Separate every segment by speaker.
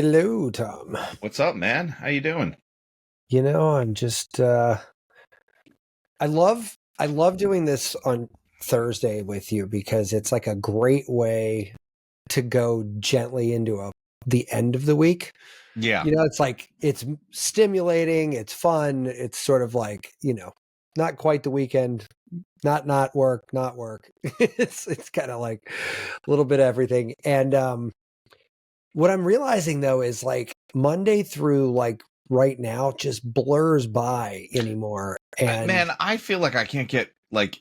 Speaker 1: Hello, Tom.
Speaker 2: What's up, man? How you doing?
Speaker 1: I'm just I love doing this on Thursday with you because it's like a great way to go gently into the end of the week.
Speaker 2: Yeah.
Speaker 1: It's like it's stimulating, it's fun, it's sort of like, not quite the weekend, not work, not work. It's kind of like a little bit of everything. And what I'm realizing though is like Monday through like right now just blurs by anymore. And
Speaker 2: Man, I feel like I can't get like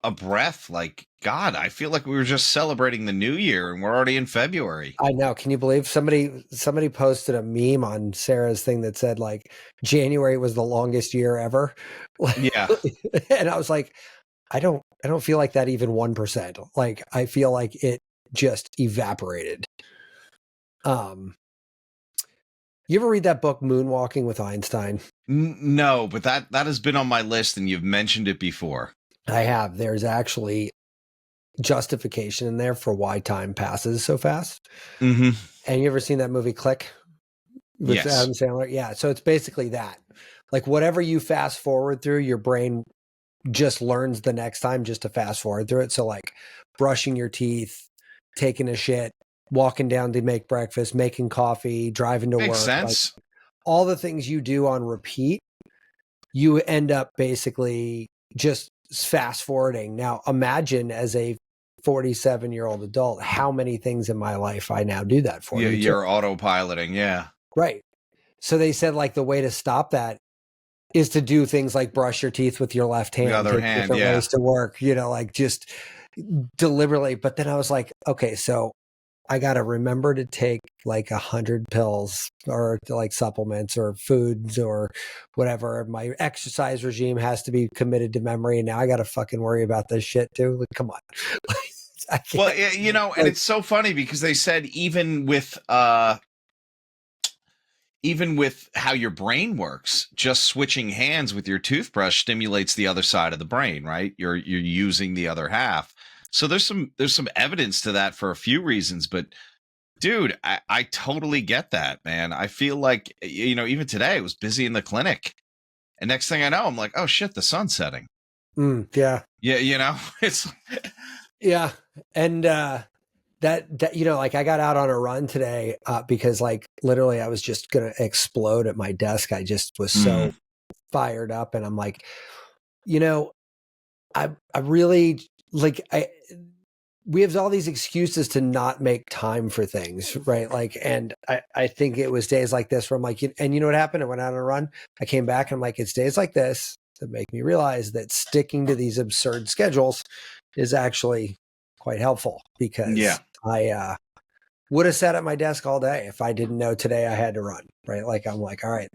Speaker 2: a breath. Like, God, I feel like we were just celebrating the new year and we're already in February.
Speaker 1: I know, can you believe somebody posted a meme on Sarah's thing that said like January was the longest year ever.
Speaker 2: Yeah.
Speaker 1: And I was like, I don't feel like that even 1%. Like I feel like it just evaporated. Um you ever read that book Moonwalking with Einstein?
Speaker 2: No, but that has been on my list and you've mentioned it before.
Speaker 1: I have. There's actually justification in there for why time passes so fast.
Speaker 2: Mm-hmm.
Speaker 1: And you ever seen that movie Click with
Speaker 2: Yes.
Speaker 1: Adam Sandler? Yeah. So it's basically that. Like whatever you fast forward through, your brain just learns the next time just to fast forward through it. So like brushing your teeth, taking a shit, walking down to make breakfast, making coffee, driving to
Speaker 2: Makes
Speaker 1: work, like
Speaker 2: sense.
Speaker 1: all the things you do on repeat, you end up basically just fast forwarding. Now imagine as a 47-year-old adult, how many things in my life I now do that for. You too.
Speaker 2: You're autopiloting. Yeah.
Speaker 1: Right. So they said like the way to stop that is to do things like brush your teeth with your left
Speaker 2: The
Speaker 1: hand,
Speaker 2: other
Speaker 1: take
Speaker 2: hand.
Speaker 1: different
Speaker 2: Yeah.
Speaker 1: ways to work, like just deliberately. But then I was like, okay, so I got to remember to take like 100 pills or like supplements or foods or whatever. My exercise regime has to be committed to memory. And now I got to fucking worry about this shit too. Like, come on. I
Speaker 2: Well,
Speaker 1: can't,
Speaker 2: and
Speaker 1: like,
Speaker 2: it's so funny because they said even with how your brain works, just switching hands with your toothbrush stimulates the other side of the brain, right? You're using the other half. So there's some evidence to that for a few reasons, but dude, I totally get that, man. I feel like even today I was busy in the clinic, and next thing I know, I'm like, oh shit, the sun's setting.
Speaker 1: yeah.
Speaker 2: Yeah, it's
Speaker 1: Yeah. And, that like I got out on a run today because like literally I was just gonna explode at my desk. I just was so
Speaker 2: mm,
Speaker 1: fired up, and I'm like, you know, I really like I we have all these excuses to not make time for things, right? Like, and I think it was days like this where I'm like, and you know what happened? I went out on a run. I came back and I'm like, it's days like this that make me realize that sticking to these absurd schedules is actually quite helpful because
Speaker 2: yeah,
Speaker 1: I would have sat at my desk all day if I didn't know today I had to run, right? Like, I'm like, all right,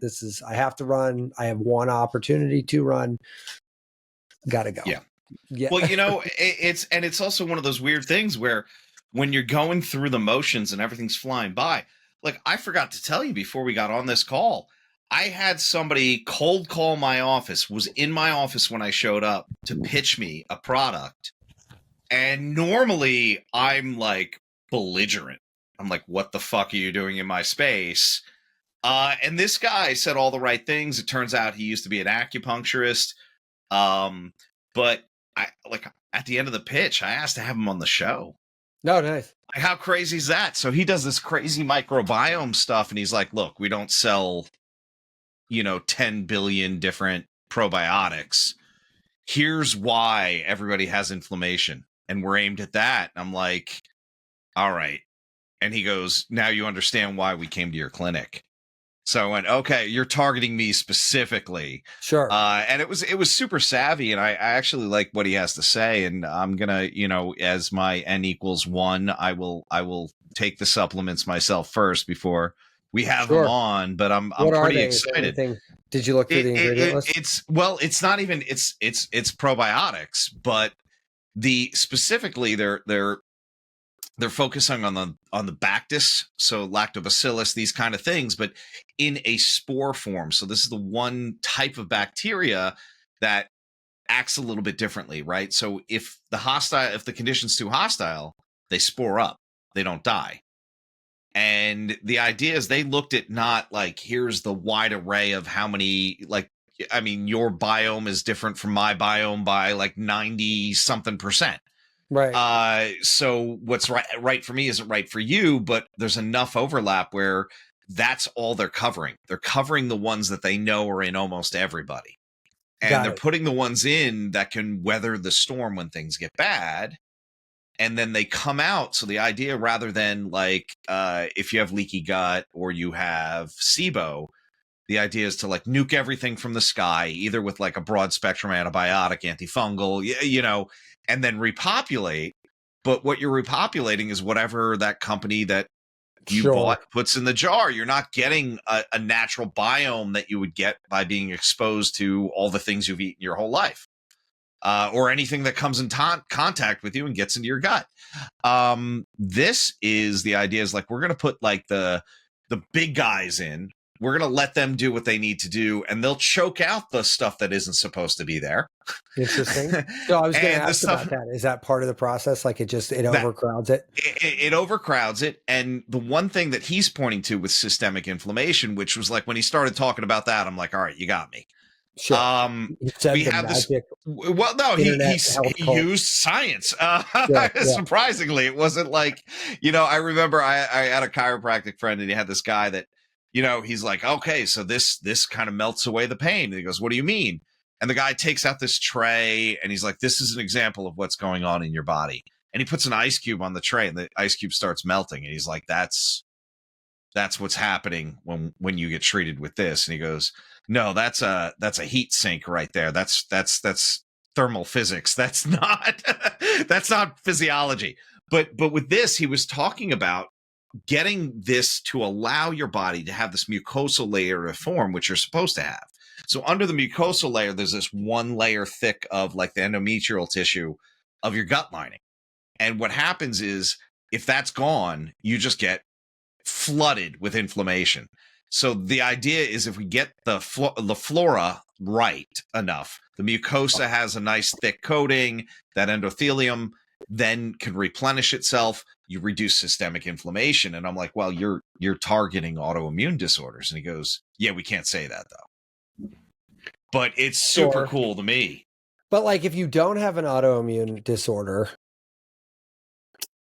Speaker 1: I have to run. I have one opportunity to run. Gotta go.
Speaker 2: yeah.
Speaker 1: Yeah.
Speaker 2: Well, it's also one of those weird things where when you're going through the motions and everything's flying by, like I forgot to tell you before we got on this call, I had somebody cold call my office, was in my office when I showed up to pitch me a product. And normally I'm like belligerent. I'm like, what the fuck are you doing in my space? And this guy said all the right things. It turns out he used to be an acupuncturist. But I like at the end of the pitch, I asked to have him on the show.
Speaker 1: No, nice.
Speaker 2: Like, how crazy is that? So he does this crazy microbiome stuff, and he's like, "Look, we don't sell, 10 billion different probiotics. Here's why everybody has inflammation, and we're aimed at that." And I'm like, "All right." And he goes, "Now you understand why we came to your clinic." So I went, okay, you're targeting me specifically.
Speaker 1: Sure.
Speaker 2: And it was super savvy, and I actually like what he has to say. And I'm gonna, as my N equals 1, I will take the supplements myself first before we have them
Speaker 1: Sure.
Speaker 2: on. But I'm
Speaker 1: What are
Speaker 2: pretty
Speaker 1: they? Is there
Speaker 2: excited.
Speaker 1: anything? Did you look through the ingredient list?
Speaker 2: It's well, it's not even it's probiotics, but the specifically they're focusing on the Bactus, so lactobacillus, these kind of things, but in a spore form. So this is the one type of bacteria that acts a little bit differently, right? So if the condition's too hostile, they spore up. They don't die. And the idea is they looked at not like, here's the wide array of how many, like, I mean, your biome is different from my biome by like 90 something percent.
Speaker 1: Right.
Speaker 2: So what's right for me isn't right for you, but there's enough overlap where that's all they're covering. They're covering the ones that they know are in almost everybody. And they're putting the ones in that can weather the storm when things get bad. And then they come out. So the idea, rather than like, if you have leaky gut or you have SIBO, the idea is to like nuke everything from the sky, either with like a broad spectrum antibiotic, antifungal, you know, and then repopulate. But what you're repopulating is whatever that company that you bought puts in the jar. You're not getting a natural biome that you would get by being exposed to all the things you've eaten your whole life, or anything that comes in contact with you and gets into your gut. This is the idea is like, we're going to put like the big guys in. We're going to let them do what they need to do, and they'll choke out the stuff that isn't supposed to be there.
Speaker 1: Interesting. So I was going to ask about that. Is that part of the process? Like it overcrowds it?
Speaker 2: It overcrowds it. And the one thing that he's pointing to with systemic inflammation, which was like when he started talking about that, I'm like, all right, you got me.
Speaker 1: Sure.
Speaker 2: We had this. Well, no, he used science. Surprisingly, it wasn't like, you know, I remember I had a chiropractic friend, and he had this guy that, you know, he's like, okay, so this kind of melts away the pain. And he goes, what do you mean? And the guy takes out this tray, and he's like, this is an example of what's going on in your body. And he puts an ice cube on the tray, and the ice cube starts melting. And he's like, that's what's happening when you get treated with this. And he goes, no, that's a heat sink right there. That's thermal physics. That's not physiology. But with this, he was talking about getting this to allow your body to have this mucosal layer to form, which you're supposed to have. So under the mucosal layer, there's this one layer thick of like the endometrial tissue of your gut lining. And what happens is, if that's gone, you just get flooded with inflammation. So the idea is, if we get the flora right enough, the mucosa has a nice thick coating, that endothelium then can replenish itself. You reduce systemic inflammation. And I'm like, well, you're targeting autoimmune disorders. And he goes, yeah, we can't say that though. But it's super cool to me.
Speaker 1: But like, if you don't have an autoimmune disorder,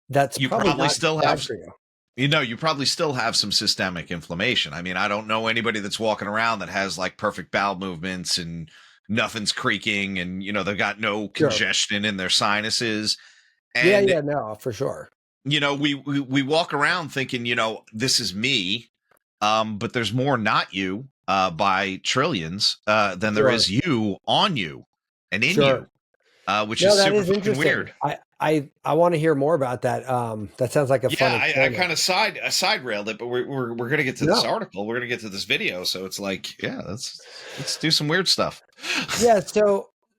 Speaker 1: that's probably still have for you.
Speaker 2: You know, you probably still have some systemic inflammation. I mean, I don't know anybody that's walking around that has like perfect bowel movements and nothing's creaking, and, you know, they've got no congestion in their sinuses. And,
Speaker 1: no, for sure.
Speaker 2: You know, we walk around thinking, you know, this is me, but there's more not you by trillions than there is you on you and in you, which is super fucking weird.
Speaker 1: I want to hear more about that. That sounds like a fun.
Speaker 2: I kind of side railed it, but we're gonna get to this article. We're gonna get to this video, so it's like, yeah, let's do some weird stuff.
Speaker 1: Yeah.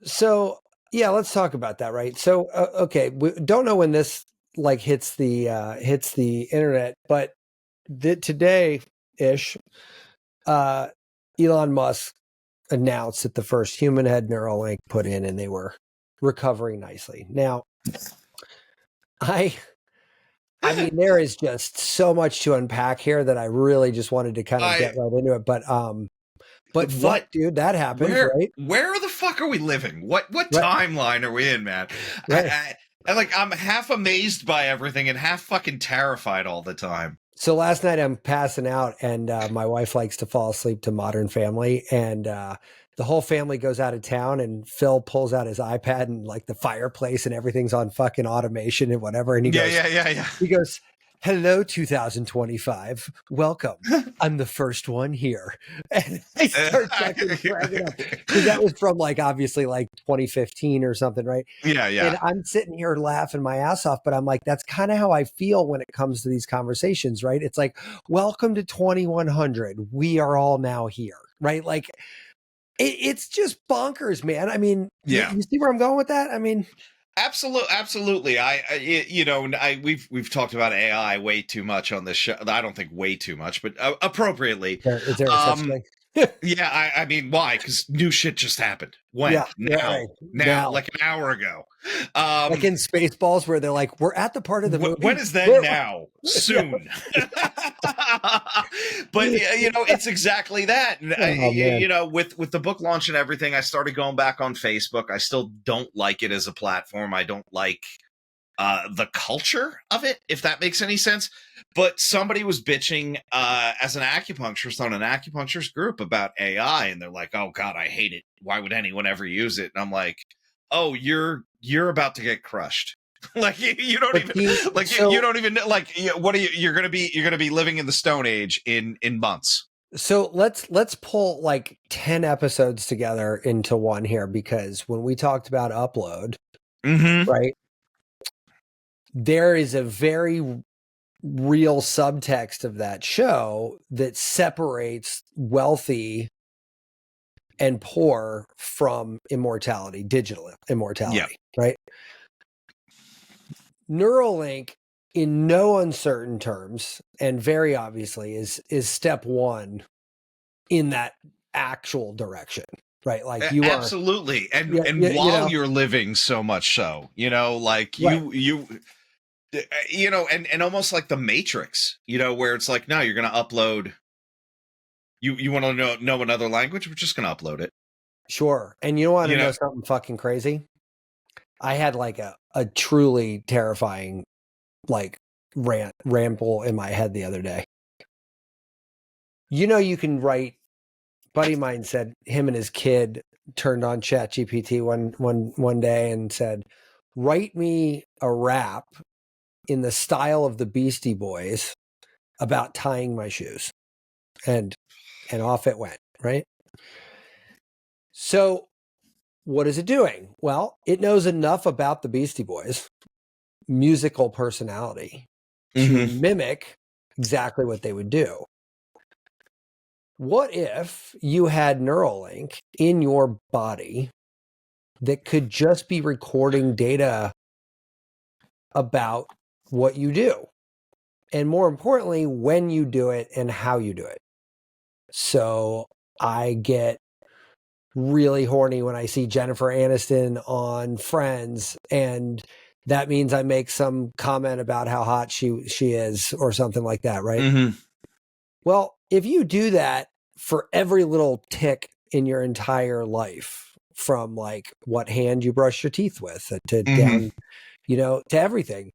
Speaker 1: So yeah, let's talk about that. Right. So okay, we don't know when this like hits the internet, but today ish, Elon Musk announced that the first human had Neuralink put in, and they were recovering nicely. Now, I mean, there is just so much to unpack here that I really just wanted to kind of get right into it. But what, dude, that happened, right?
Speaker 2: Where the fuck are we living? What timeline are we in, man? Right. I'm half amazed by everything and half fucking terrified all the time.
Speaker 1: So last night I'm passing out, and my wife likes to fall asleep to Modern Family, and the whole family goes out of town, and Phil pulls out his iPad, and like the fireplace and everything's on fucking automation and whatever. And he goes, He goes, hello, 2025. Welcome. I'm the first one here. And I start fucking cracking up. Because that was from like, obviously like 2015 or something, right?
Speaker 2: Yeah.
Speaker 1: And I'm sitting here laughing my ass off, but I'm like, that's kind of how I feel when it comes to these conversations, right? It's like, welcome to 2100. We are all now here, right? Like, it's just bonkers, man. I mean, you see where I'm going with that? I mean,
Speaker 2: absolutely. We've talked about AI way too much on this show. I don't think way too much, but appropriately.
Speaker 1: Is there such thing?
Speaker 2: Yeah, I mean, why? Because new shit just happened. When?
Speaker 1: Yeah,
Speaker 2: Now.
Speaker 1: right.
Speaker 2: Now,
Speaker 1: Now,
Speaker 2: like an hour ago.
Speaker 1: like in Spaceballs, where they're like, "We're at the part of the
Speaker 2: When
Speaker 1: movie
Speaker 2: is that
Speaker 1: where
Speaker 2: now?
Speaker 1: yeah.
Speaker 2: Soon. But it's exactly that. And
Speaker 1: Oh man,
Speaker 2: with the book launch and everything, I started going back on Facebook. I still don't like it as a platform. I don't like the culture of it, if that makes any sense. But somebody was bitching as an acupuncturist on an acupuncturist group about AI, and they're like, "Oh God, I hate it. Why would anyone ever use it?" And I'm like, "Oh, you're about to get crushed." Like you don't
Speaker 1: but
Speaker 2: even
Speaker 1: see,
Speaker 2: like you
Speaker 1: so
Speaker 2: don't even like what are you? You're gonna be living in the Stone Age in months.
Speaker 1: so let's pull like 10 episodes together into one here, because when we talked about upload,
Speaker 2: Mm-hmm.
Speaker 1: right, there is a very real subtext of that show that separates wealthy and poor from immortality, digital immortality, right? Neuralink, in no uncertain terms, and very obviously, is step one in that actual direction, right? Like you are,
Speaker 2: Absolutely. And
Speaker 1: yeah, you
Speaker 2: while
Speaker 1: know,
Speaker 2: you're living so much so, like
Speaker 1: right,
Speaker 2: and almost like the Matrix, where it's like, no, you're going to upload. You want to know another language? We're just going to upload it.
Speaker 1: sure. And you want to
Speaker 2: You
Speaker 1: know
Speaker 2: know,
Speaker 1: something fucking crazy? I had like a truly terrifying like ramble in my head the other day. You can write. Buddy of mine said him and his kid turned on ChatGPT one day and said, "Write me a rap in the style of the Beastie Boys about tying my shoes," and off it went. Right. So what is it doing? Well, it knows enough about the Beastie Boys' musical personality to
Speaker 2: mm-hmm.
Speaker 1: mimic exactly what they would do. What if you had Neuralink in your body that could just be recording data about what you do? And more importantly, when you do it and how you do it. So I get really horny when I see Jennifer Aniston on Friends, and that means I make some comment about how hot she is or something like that, right?
Speaker 2: Mm-hmm.
Speaker 1: Well, if you do that for every little tick in your entire life, from like what hand you brush your teeth with to
Speaker 2: Mm-hmm.
Speaker 1: down, to everything.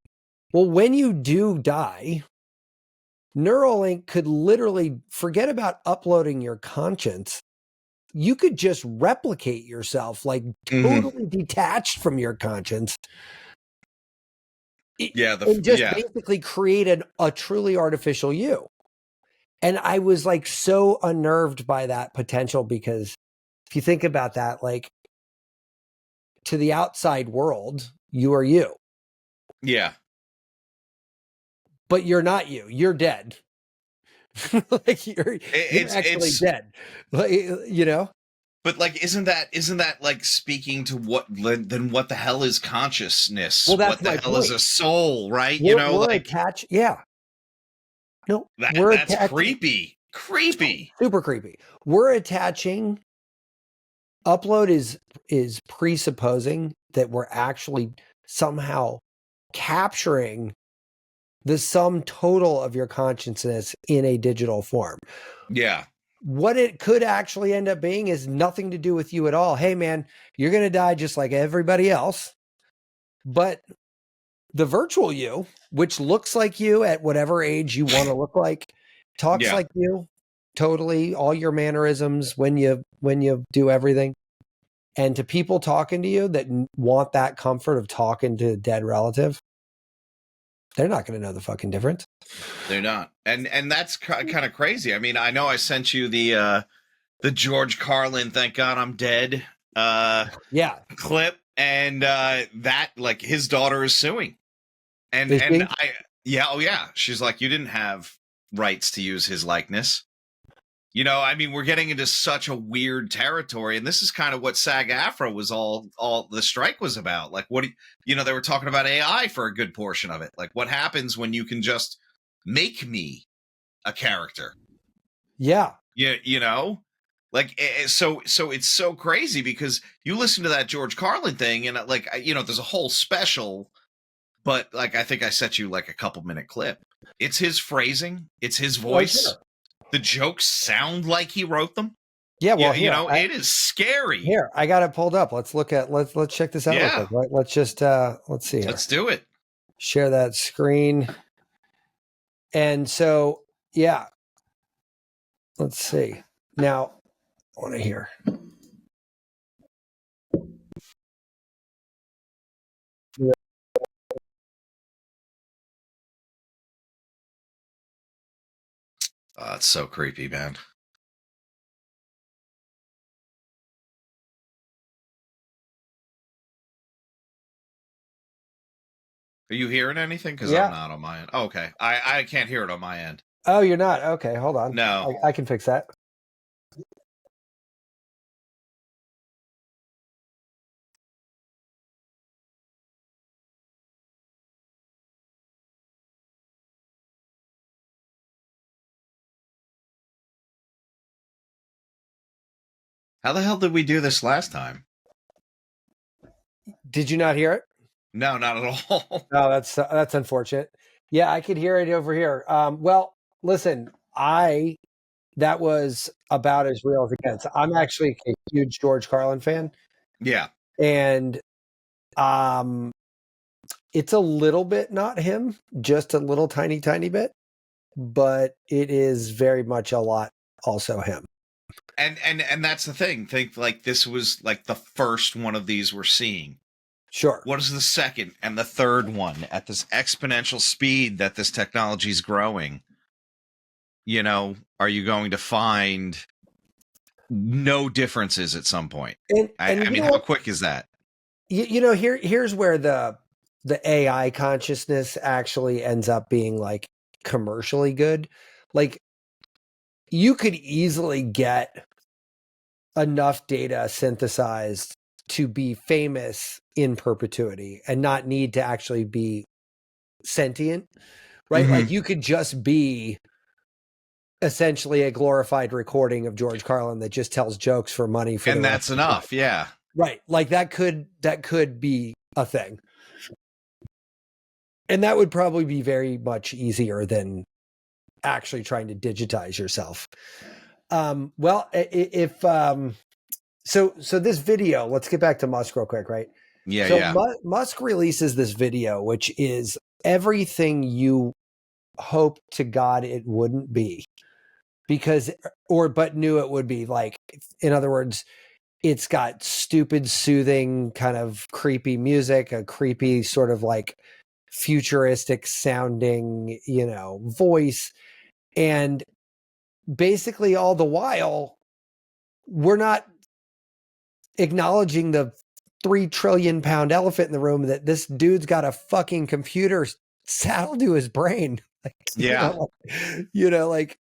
Speaker 1: Well, when you do die, Neuralink could literally forget about uploading your conscience. You could just replicate yourself, like
Speaker 2: Mm-hmm.
Speaker 1: totally detached from your conscience,
Speaker 2: Yeah.
Speaker 1: and just
Speaker 2: Yeah.
Speaker 1: basically create a truly artificial you. And I was like so unnerved by that potential, because if you think about that, like to the outside world, you are you,
Speaker 2: Yeah.
Speaker 1: but you're not you. You're dead. Like you're actually
Speaker 2: It's
Speaker 1: dead. Like.
Speaker 2: but like isn't that like speaking to what then what the hell is
Speaker 1: Well,
Speaker 2: consciousness?
Speaker 1: that's
Speaker 2: What the
Speaker 1: my
Speaker 2: hell is
Speaker 1: point.
Speaker 2: a soul, right?
Speaker 1: We're
Speaker 2: Like
Speaker 1: attached. Yeah. No, we're
Speaker 2: that's
Speaker 1: attaching.
Speaker 2: creepy. Creepy.
Speaker 1: Super creepy. We're attaching. Upload is presupposing that we're actually somehow capturing the sum total of your consciousness in a digital form.
Speaker 2: Yeah.
Speaker 1: What it could actually end up being is nothing to do with you at all. Hey, man, you're going to die just like everybody else. But the virtual you, which looks like you at whatever age you want to look like, talks
Speaker 2: Yeah.
Speaker 1: like you, totally, all your mannerisms when you do everything. And to people talking to you that want that comfort of talking to a dead relative, they're not going to know the fucking difference.
Speaker 2: They're not. And that's kind of crazy. I mean, I know I sent you the George Carlin "Thank God I'm Dead"
Speaker 1: Yeah.
Speaker 2: clip, and that like his daughter is suing. And
Speaker 1: Is she?
Speaker 2: I yeah, oh yeah, she's like, you didn't have rights to use his likeness. I mean, we're getting into such a weird territory, and this is kind of what SAG-AFTRA was all the strike was about. Like, what they were talking about AI for a good portion of it. Like, what happens when you can just make me a character?
Speaker 1: Yeah.
Speaker 2: You know? Like, so it's so crazy because you listen to that George Carlin thing, and like, there's a whole special, but like, I think I set you like a couple-minute clip. It's his phrasing, it's his voice.
Speaker 1: Sure.
Speaker 2: The jokes sound like he wrote them.
Speaker 1: Yeah, well,
Speaker 2: it is scary.
Speaker 1: Here, I got it pulled up. Let's check this out real quick. Right? Let's just let's see here.
Speaker 2: Let's do it.
Speaker 1: Share that screen. And so, yeah. Let's see. Now, I want to hear.
Speaker 2: It's so creepy, man. Are you hearing anything? Because I'm not on my end. Oh, okay. I can't hear it on my end.
Speaker 1: Oh, you're not? Okay, hold on.
Speaker 2: No.
Speaker 1: I can fix that.
Speaker 2: How the hell did we do this last time?
Speaker 1: Did you not hear it?
Speaker 2: No, not at all.
Speaker 1: Oh, that's unfortunate. Yeah, I could hear it over here. Well, listen, that was about as real as it gets. I'm actually a huge George Carlin fan.
Speaker 2: Yeah.
Speaker 1: And it's a little bit not him, just a little tiny bit, but it is very much a lot also him.
Speaker 2: And that's the thing. Think like this was like the first one of these we're seeing.
Speaker 1: Sure.
Speaker 2: What is the second and the third one at this exponential speed that this technology is growing? Are you going to find no differences at some point? I mean, how quick is that?
Speaker 1: Here's where the AI consciousness actually ends up being like commercially good. Like you could easily get enough data synthesized to be famous in perpetuity and not need to actually be sentient, right?
Speaker 2: Mm-hmm.
Speaker 1: Like you could just be essentially a glorified recording of George Carlin that just tells jokes for money for,
Speaker 2: and that's enough. Yeah.
Speaker 1: Right. Like that could be a thing. And that would probably be very much easier than actually trying to digitize yourself. Well, if so this video, let's get back to Musk real quick, right?
Speaker 2: Yeah,
Speaker 1: so
Speaker 2: yeah.
Speaker 1: Musk releases this video, which is everything you hope to God it wouldn't be, but knew it would be. Like, in other words, it's got stupid, soothing, kind of creepy music, a creepy sort of like futuristic sounding, voice. And basically all the while, we're not acknowledging the 3 trillion pound elephant in the room that this dude's got a fucking computer saddled to his brain. Like,
Speaker 2: yeah.
Speaker 1: Like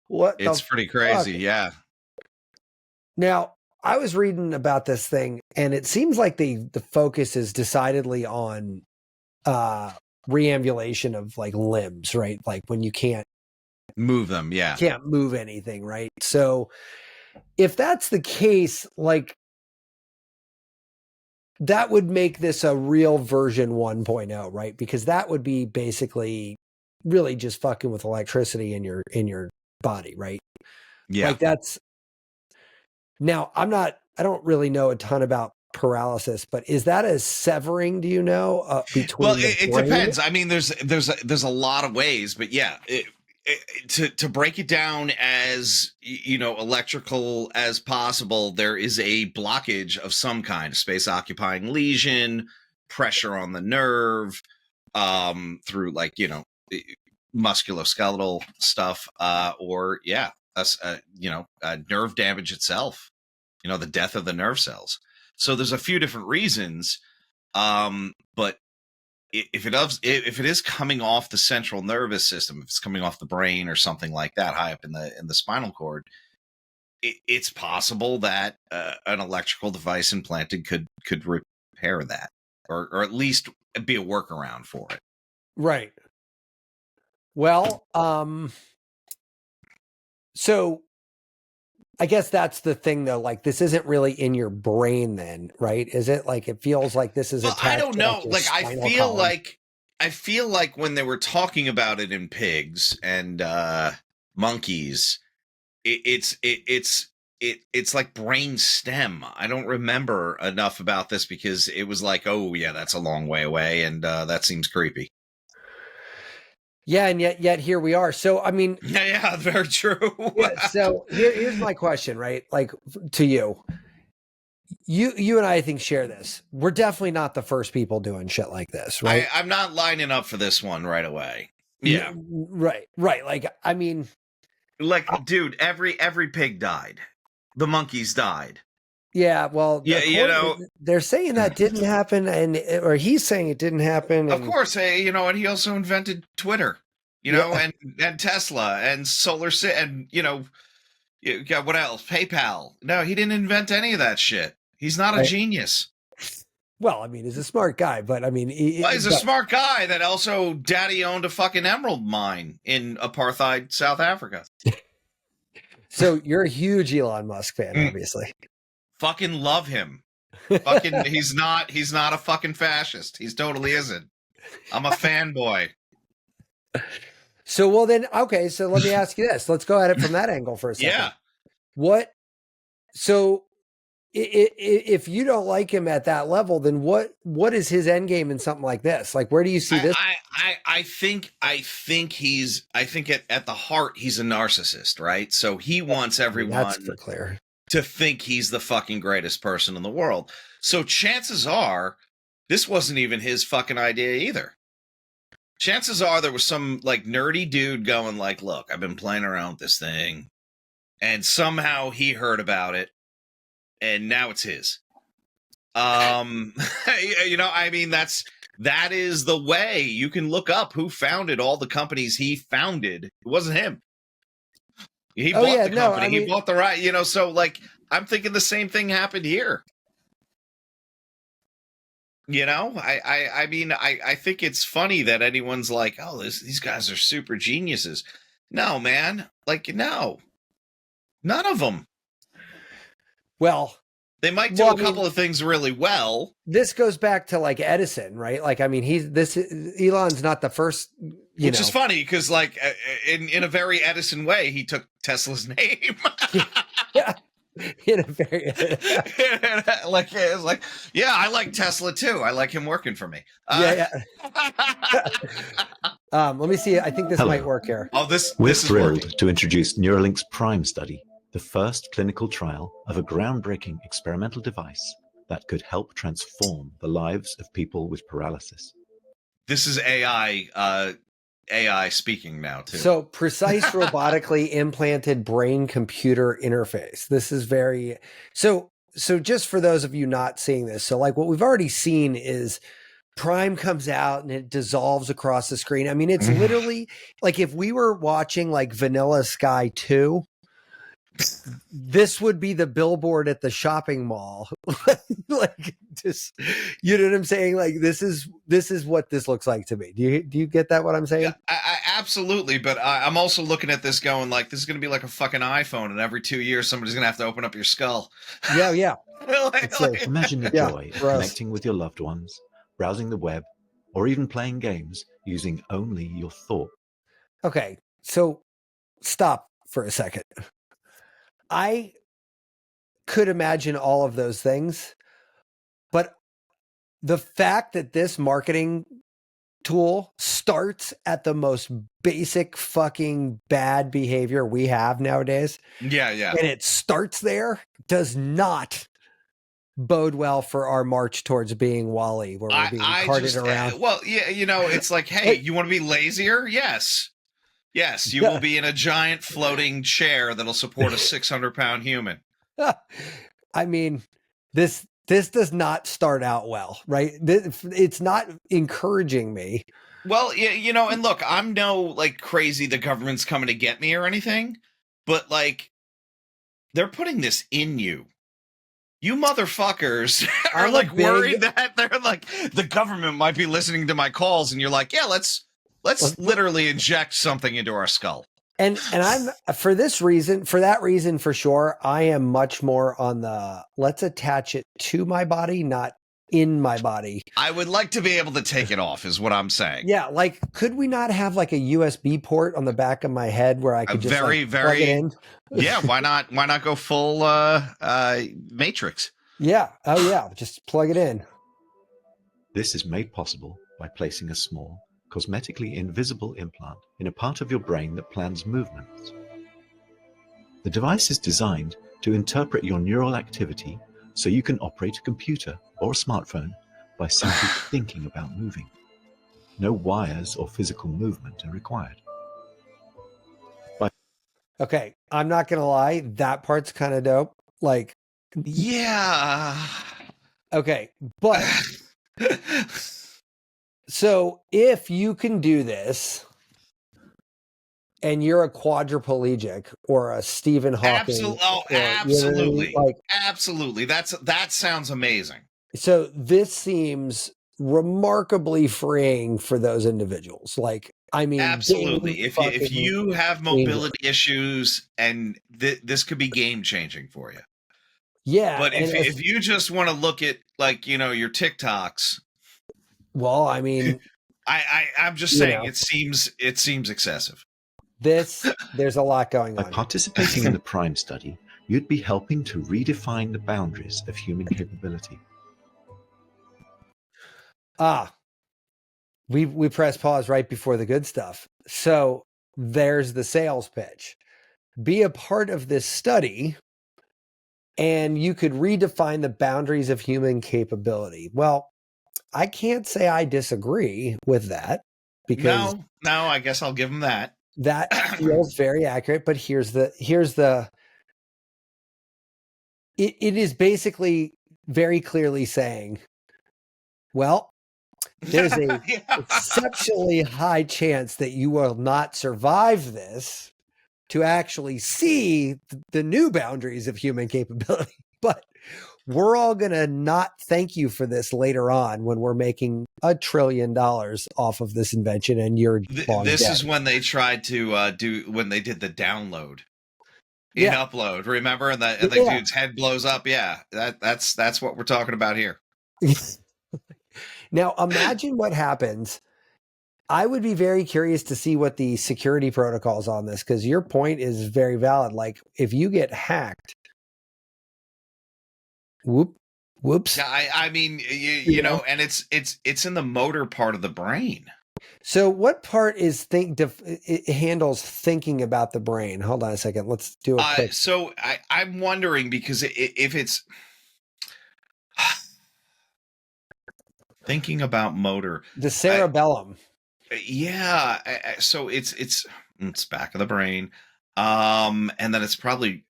Speaker 1: what?
Speaker 2: It's pretty crazy.
Speaker 1: Fuck?
Speaker 2: Yeah.
Speaker 1: Now, I was reading about this thing, and it seems like the focus is decidedly on reambulation of like limbs, right? Like when you can't
Speaker 2: move them,
Speaker 1: can't move anything, right? So if that's the case, like that would make this a real version 1.0, right? Because that would be basically really just fucking with electricity in your body, right?
Speaker 2: Yeah.
Speaker 1: Like that's now I don't really know a ton about paralysis, but is that a severing, do you know, between
Speaker 2: it depends. I mean, there's a lot of ways, but yeah, to break it down as electrical as possible, there is a blockage of some kind, space occupying lesion, pressure on the nerve, through like musculoskeletal stuff, or that's nerve damage itself, the death of the nerve cells. So there's a few different reasons, but if it is coming off the central nervous system, if it's coming off the brain or something like that, high up in the spinal cord, it's possible that an electrical device implanted could repair that, or at least be a workaround for it.
Speaker 1: Right. Well, so I guess that's the thing though. Like this isn't really in your brain then, right? Is it? Like it feels like this is
Speaker 2: Well, I
Speaker 1: attached
Speaker 2: don't
Speaker 1: to like
Speaker 2: know.
Speaker 1: your
Speaker 2: Like
Speaker 1: spinal column.
Speaker 2: I feel like when they were talking about it in pigs and monkeys, it's like brain stem. I don't remember enough about this because it was like, oh yeah, that's a long way away, and that seems creepy.
Speaker 1: Yeah, and yet here we are. So I mean,
Speaker 2: Yeah, very true.
Speaker 1: yeah. So here's my question, right? Like to you. You and I think share this. We're definitely not the first people doing shit like this, right?
Speaker 2: I'm not lining up for this one right away. Yeah,
Speaker 1: Right. Like, I mean,
Speaker 2: like dude, every pig died. The monkeys died.
Speaker 1: yeah. Well,
Speaker 2: Yeah, you know,
Speaker 1: they're saying that didn't happen, or he's saying it didn't happen,
Speaker 2: of
Speaker 1: and
Speaker 2: course, you know, and he also invented Twitter, you know,
Speaker 1: yeah,
Speaker 2: and Tesla and and you know, you got what else? PayPal. No, he didn't invent any of that shit. He's not a
Speaker 1: right.
Speaker 2: genius.
Speaker 1: Well, I mean, he's a smart guy, but I mean,
Speaker 2: Well, he's a smart guy that also daddy owned a fucking emerald mine in apartheid South Africa.
Speaker 1: so you're a huge Elon Musk fan,
Speaker 2: Mm.
Speaker 1: obviously.
Speaker 2: Fucking love him. Fucking, he's not a fucking fascist. He's totally isn't. I'm a fanboy.
Speaker 1: So, well, then, okay. So let me ask you this. Let's go at it from that angle for a second.
Speaker 2: Yeah.
Speaker 1: What? So if you don't like him at that level, then what is his end game in something like this? Like, where do you see this?
Speaker 2: I think at the heart he's a narcissist, right? So he wants everyone
Speaker 1: That's for clear.
Speaker 2: to think he's the fucking greatest person in the world. So chances are this wasn't even his fucking idea either. Chances are there was some like nerdy dude going like, look, I've been playing around with this thing, and somehow he heard about it, and now it's his. You know, I mean, that is the way. You can look up who founded all the companies he founded. It wasn't him. He bought the company. He bought the right, you know, so like I'm thinking the same thing happened here. You know, I mean, I think it's funny that anyone's like, oh, these guys are super geniuses. No, man. Like, no. None of them.
Speaker 1: Well,
Speaker 2: they might do a couple of things really well.
Speaker 1: This goes back to like Edison, right? Like, I mean, Elon's not the first,
Speaker 2: which is funny because like in a very Edison way, he took Tesla's name.
Speaker 1: Yeah. In a very
Speaker 2: like it's like, yeah, I like Tesla too. I like him working for me.
Speaker 1: Yeah. Let me see. I think this might work here.
Speaker 2: Oh,
Speaker 3: We're
Speaker 2: this
Speaker 3: thrilled
Speaker 2: is working.
Speaker 3: to introduce Neuralink's Prime study, the first clinical trial of a groundbreaking experimental device that could help transform the lives of people with paralysis.
Speaker 2: This is AI speaking now too.
Speaker 1: So precise robotically implanted brain computer interface. This is very so just for those of you not seeing this. So like what we've already seen is Prime comes out and it dissolves across the screen. I mean, it's literally like if we were watching like Vanilla Sky 2, this would be the billboard at the shopping mall. Like just, you know what I'm saying? Like this is what this looks like to me. Do you get that what I'm saying?
Speaker 2: Yeah, I absolutely, but I'm also looking at this going like this is going to be like a fucking iPhone, and every 2 years somebody's going to have to open up your skull.
Speaker 1: Yeah.
Speaker 3: Imagine the joy of connecting with your loved ones, browsing the web, or even playing games using only your thought.
Speaker 1: Okay, so stop for a second. I could imagine all of those things, but the fact that this marketing tool starts at the most basic fucking bad behavior we have nowadays.
Speaker 2: Yeah.
Speaker 1: And it starts there does not bode well for our march towards being Wall-E, where we're being carted around.
Speaker 2: Well, yeah, you know, it's like, hey, you want to be lazier? Yes, you will be in a giant floating chair that'll support a 600-pound human.
Speaker 1: I mean, this does not start out well, right? It's not encouraging me.
Speaker 2: Well, you know, and look, I'm no like crazy the government's coming to get me or anything, but like they're putting this in you. You motherfuckers are like worried that they're like the government might be listening to my calls, and you're like, yeah, let's literally inject something into our skull.
Speaker 1: And I'm for that reason, for sure, I am much more on the let's attach it to my body, not in my body.
Speaker 2: I would like to be able to take it off, is what I'm saying.
Speaker 1: Yeah, like could we not have like a USB port on the back of my head where I could just plug it in?
Speaker 2: Yeah, why not? Why not go full Matrix?
Speaker 1: Yeah. Oh yeah, just plug it in.
Speaker 3: This is made possible by placing a small, cosmetically invisible implant in a part of your brain that plans movements. The device is designed to interpret your neural activity so you can operate a computer or a smartphone by simply thinking about moving. No wires or physical movement are required.
Speaker 1: Okay, I'm not gonna lie, that part's kind of dope. Like,
Speaker 2: yeah.
Speaker 1: Okay, but so if you can do this and you're a quadriplegic or a Stephen Hawking,
Speaker 2: absolutely, absolutely, that sounds amazing.
Speaker 1: So this seems remarkably freeing for those individuals. Like, I mean,
Speaker 2: absolutely. If you have mobility issues, and this could be game changing for you.
Speaker 1: Yeah,
Speaker 2: but if you just want to look at like your TikToks,
Speaker 1: well, I mean,
Speaker 2: I'm just saying it seems excessive.
Speaker 1: There's a lot going on.
Speaker 3: By participating in the Prime study, you'd be helping to redefine the boundaries of human capability.
Speaker 1: We press pause right before the good stuff. So there's the sales pitch. Be a part of this study, and you could redefine the boundaries of human capability. Well, I can't say I disagree with that, because
Speaker 2: no, I guess I'll give them that.
Speaker 1: That feels very accurate, but here's the it is basically very clearly saying, well, there's a exceptionally high chance that you will not survive this to actually see the new boundaries of human capability. But we're all going to not thank you for this later on when we're making $1 trillion off of this invention and you're
Speaker 2: this dead. Is when they tried to when they did the download in upload, remember? And the dude's head blows up. Yeah, that's what we're talking about here.
Speaker 1: Now, imagine what happens. I would be very curious to see what the security protocols on this, because your point is very valid. Like, if you get hacked, whoops.
Speaker 2: Yeah, I mean, you know, and it's in the motor part of the brain.
Speaker 1: So what part is it handles thinking about the brain? Hold on a second. Let's do a quick.
Speaker 2: So I'm wondering, because if it's thinking about motor,
Speaker 1: the cerebellum.
Speaker 2: So it's back of the brain. And then it's probably,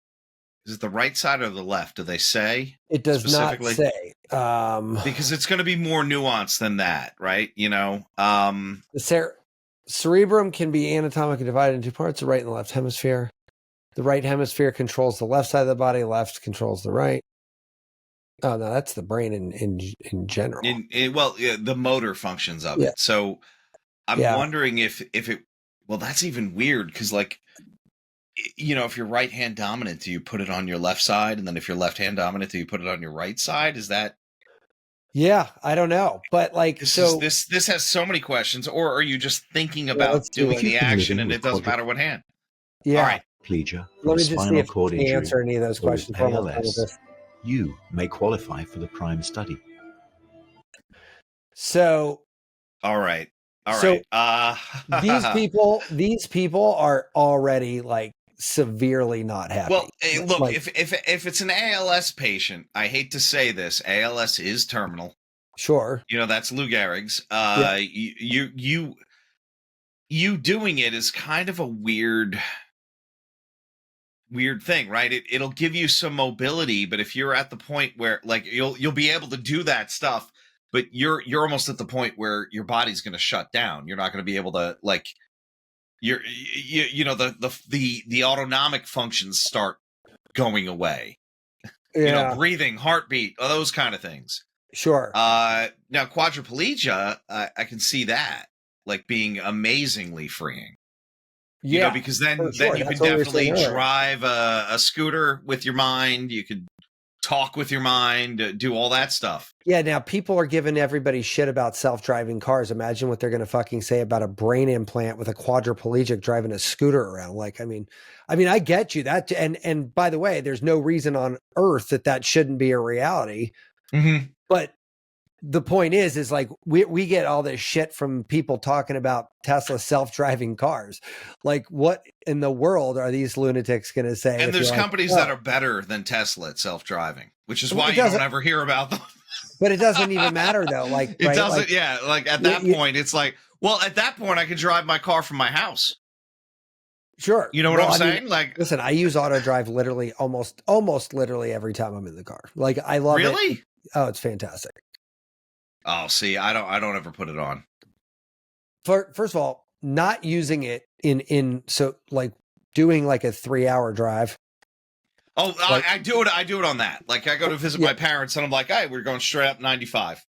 Speaker 2: is it the right side or the left? Do they say?
Speaker 1: It does not say.
Speaker 2: Because it's going to be more nuanced than that, right? You know,
Speaker 1: the cerebrum can be anatomically divided into two parts: the right and the left hemisphere. The right hemisphere controls the left side of the body. Left controls the right. Oh no, that's the brain in general.
Speaker 2: The motor functions of it. So I'm wondering if it. Well, that's even weird, because, like, you know, if you're right hand dominant, do you put it on your left side? And then if you're left hand dominant, do you put it on your right side? Is that?
Speaker 1: Yeah, I don't know. But like,
Speaker 2: this has so many questions. Or are you just thinking about doing the action and it doesn't matter what hand?
Speaker 1: Yeah.
Speaker 2: All right.
Speaker 3: Plegia,
Speaker 1: let me just see if you can answer any of those questions.
Speaker 3: ALS, you may qualify for the Prime study.
Speaker 1: So.
Speaker 2: All right.
Speaker 1: These people are already like severely not happy.
Speaker 2: Well, look, like, if it's an ALS patient, I hate to say this, ALS is terminal.
Speaker 1: Sure.
Speaker 2: You know, that's Lou Gehrig's. You doing it is kind of a weird thing, right? It'll give you some mobility, but if you're at the point where, like, you'll be able to do that stuff, but you're almost at the point where your body's going to shut down. You're not going to be able to, like, the autonomic functions start going away. Yeah. You know, breathing, heartbeat, those kind of things.
Speaker 1: Sure.
Speaker 2: Now quadriplegia, I can see that like being amazingly freeing. You know, because then
Speaker 1: for sure.
Speaker 2: you
Speaker 1: That's
Speaker 2: could
Speaker 1: what we were
Speaker 2: definitely
Speaker 1: saying earlier.
Speaker 2: drive a scooter with your mind. You could talk with your mind, do all that stuff.
Speaker 1: Yeah, now people are giving everybody shit about self-driving cars. Imagine what they're going to fucking say about a brain implant with a quadriplegic driving a scooter around. Like, I mean, I get you that. And by the way, there's no reason on earth that shouldn't be a reality.
Speaker 2: Mm-hmm.
Speaker 1: But the point is like we get all this shit from people talking about Tesla self-driving cars. Like, what in the world are these lunatics going to say?
Speaker 2: And there's companies
Speaker 1: like,
Speaker 2: that are better than Tesla at self-driving, which is why you don't ever hear about them.
Speaker 1: But it doesn't even matter though. Like,
Speaker 2: it
Speaker 1: right?
Speaker 2: doesn't.
Speaker 1: Like,
Speaker 2: yeah. Like at that point, it's like, well, at that point, I can drive my car from my house.
Speaker 1: Sure.
Speaker 2: You know what I'm saying? Like,
Speaker 1: listen, I use auto drive literally almost literally every time I'm in the car. Like, I love it.
Speaker 2: Really?
Speaker 1: Oh, it's fantastic.
Speaker 2: Oh, see, I don't ever put it on.
Speaker 1: First of all, not using it in so like doing like a 3-hour drive.
Speaker 2: Oh,
Speaker 1: like,
Speaker 2: I do it. I do it on that. Like, I go to visit my parents, and I'm like, "Hey, we're going straight up 95."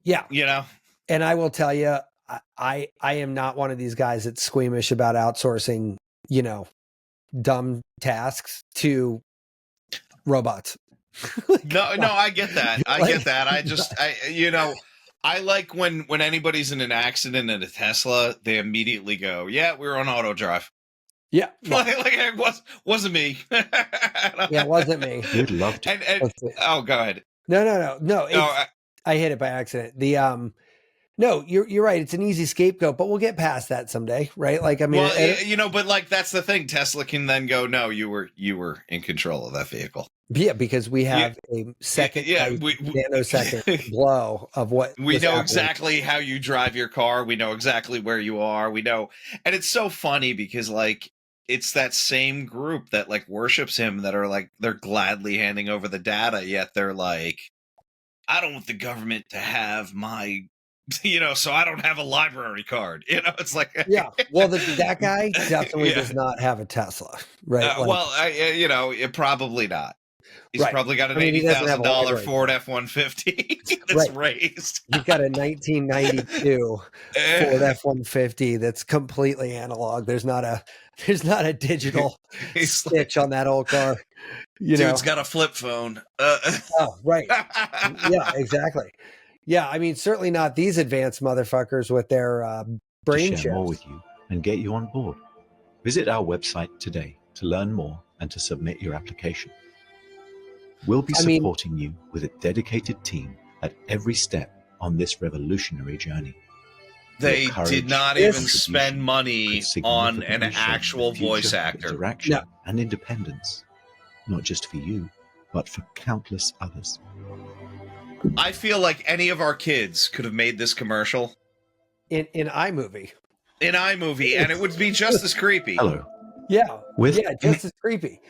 Speaker 1: Yeah,
Speaker 2: you know.
Speaker 1: And I will tell you, I am not one of these guys that's squeamish about outsourcing, you know, dumb tasks to robots.
Speaker 2: No, I get that. I get that. I like when anybody's in an accident in a Tesla, they immediately go, "Yeah, we're on auto drive."
Speaker 1: Yeah,
Speaker 2: like it wasn't me.
Speaker 1: Yeah, it wasn't me.
Speaker 3: You'd love to.
Speaker 2: And oh, go ahead.
Speaker 1: No. I hit it by accident. No, you're right. It's an easy scapegoat, but we'll get past that someday, right? Like, I mean,
Speaker 2: well, but like that's the thing. Tesla can then go, "No, you were in control of that vehicle."
Speaker 1: Yeah, because we have a second, nanosecond blow of what
Speaker 2: we know exactly how you drive your car. We know exactly where you are. We know, and it's so funny because like it's that same group that like worships him that are like they're gladly handing over the data, yet they're like, I don't want the government to have my. So I don't have a library card. It's like
Speaker 1: yeah. Well, that guy definitely does not have a Tesla, right?
Speaker 2: It probably not. He's probably got an $80,000 Ford F-150 that's raised.
Speaker 1: He's got a 1992 Ford F-150 that's completely analog. There's not a digital stitch on that old car.
Speaker 2: Dude's got a flip phone.
Speaker 1: Oh, right. Yeah, exactly. Yeah, I mean, certainly not these advanced motherfuckers with their brain chips.
Speaker 3: To share more with you and get you on board. Visit our website today to learn more and to submit your application. We'll be supporting you with a dedicated team at every step on this revolutionary journey.
Speaker 2: They did not even spend money on an actual voice actor.
Speaker 3: Interaction and independence, not just for you, but for countless others.
Speaker 2: I feel like any of our kids could have made this commercial
Speaker 1: in iMovie.
Speaker 2: And it would be just as creepy.
Speaker 3: Hello.
Speaker 1: Yeah, just as creepy.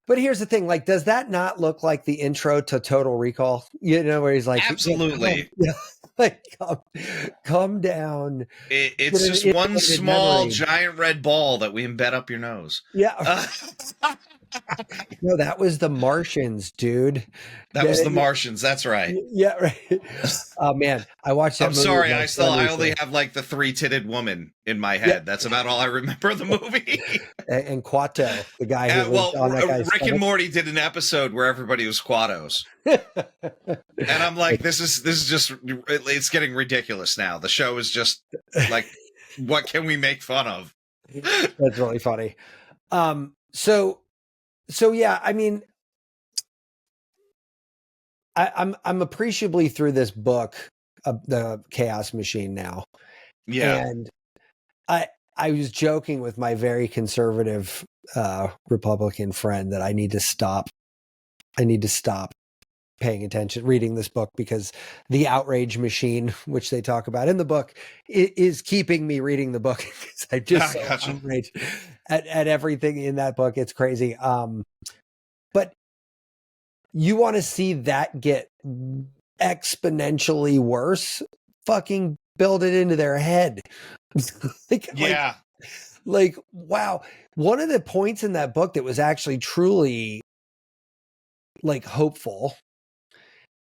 Speaker 1: But here's the thing: like, does that not look like the intro to Total Recall? Where he's like,
Speaker 2: absolutely,
Speaker 1: like come down.
Speaker 2: It's just one small giant red ball that we embed up your nose.
Speaker 1: Yeah. No, that was the Martians, dude.
Speaker 2: That was the Martians. That's right.
Speaker 1: Yeah, right. Oh man, I watched that.
Speaker 2: I'm sorry, I only have like the 3-titted woman in my head. Yeah. That's about all I remember of the movie.
Speaker 1: And Quato, the guy who on that guy's
Speaker 2: Rick and Morty did an episode where everybody was Quatos, and I'm like, this is just it's getting ridiculous now. The show is just like, what can we make fun of?
Speaker 1: That's really funny. So yeah, I mean, I'm appreciably through this book, The Chaos Machine now.
Speaker 2: Yeah.
Speaker 1: And I was joking with my very conservative Republican friend that I need to stop paying attention, reading this book, because the outrage machine, which they talk about in the book, is keeping me reading the book. I'm just outraged at everything in that book. It's crazy. But you want to see that get exponentially worse? Fucking build it into their head. Like, wow. One of the points in that book that was actually truly like hopeful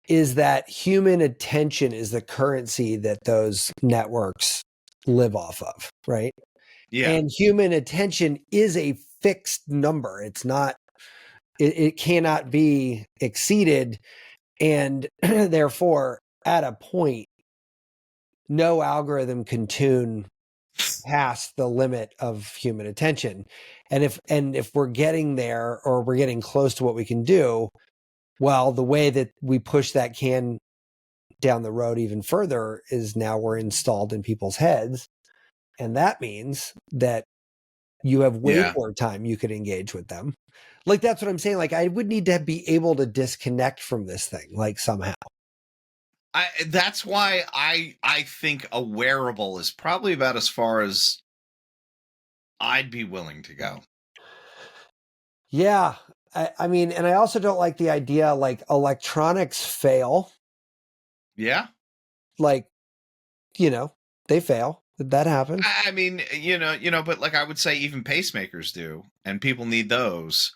Speaker 1: is that human attention is the currency that those networks live off of, right?
Speaker 2: Yeah.
Speaker 1: And human attention is a fixed number. It's not, it cannot be exceeded. And therefore, at a point, no algorithm can tune past the limit of human attention. And if we're getting there, or we're getting close to what we can do, well, the way that we push that can down the road even further is now we're installed in people's heads. And that means that you have way
Speaker 2: Yeah.
Speaker 1: more time you could engage with them. Like, that's what I'm saying. Like, I would need to be able to disconnect from this thing, like, somehow.
Speaker 2: That's why I think a wearable is probably about as far as I'd be willing to go.
Speaker 1: Yeah. I mean, and I also don't like the idea, like, electronics fail.
Speaker 2: Yeah.
Speaker 1: Like, they fail. That happens.
Speaker 2: I mean, but like I would say even pacemakers do, and people need those.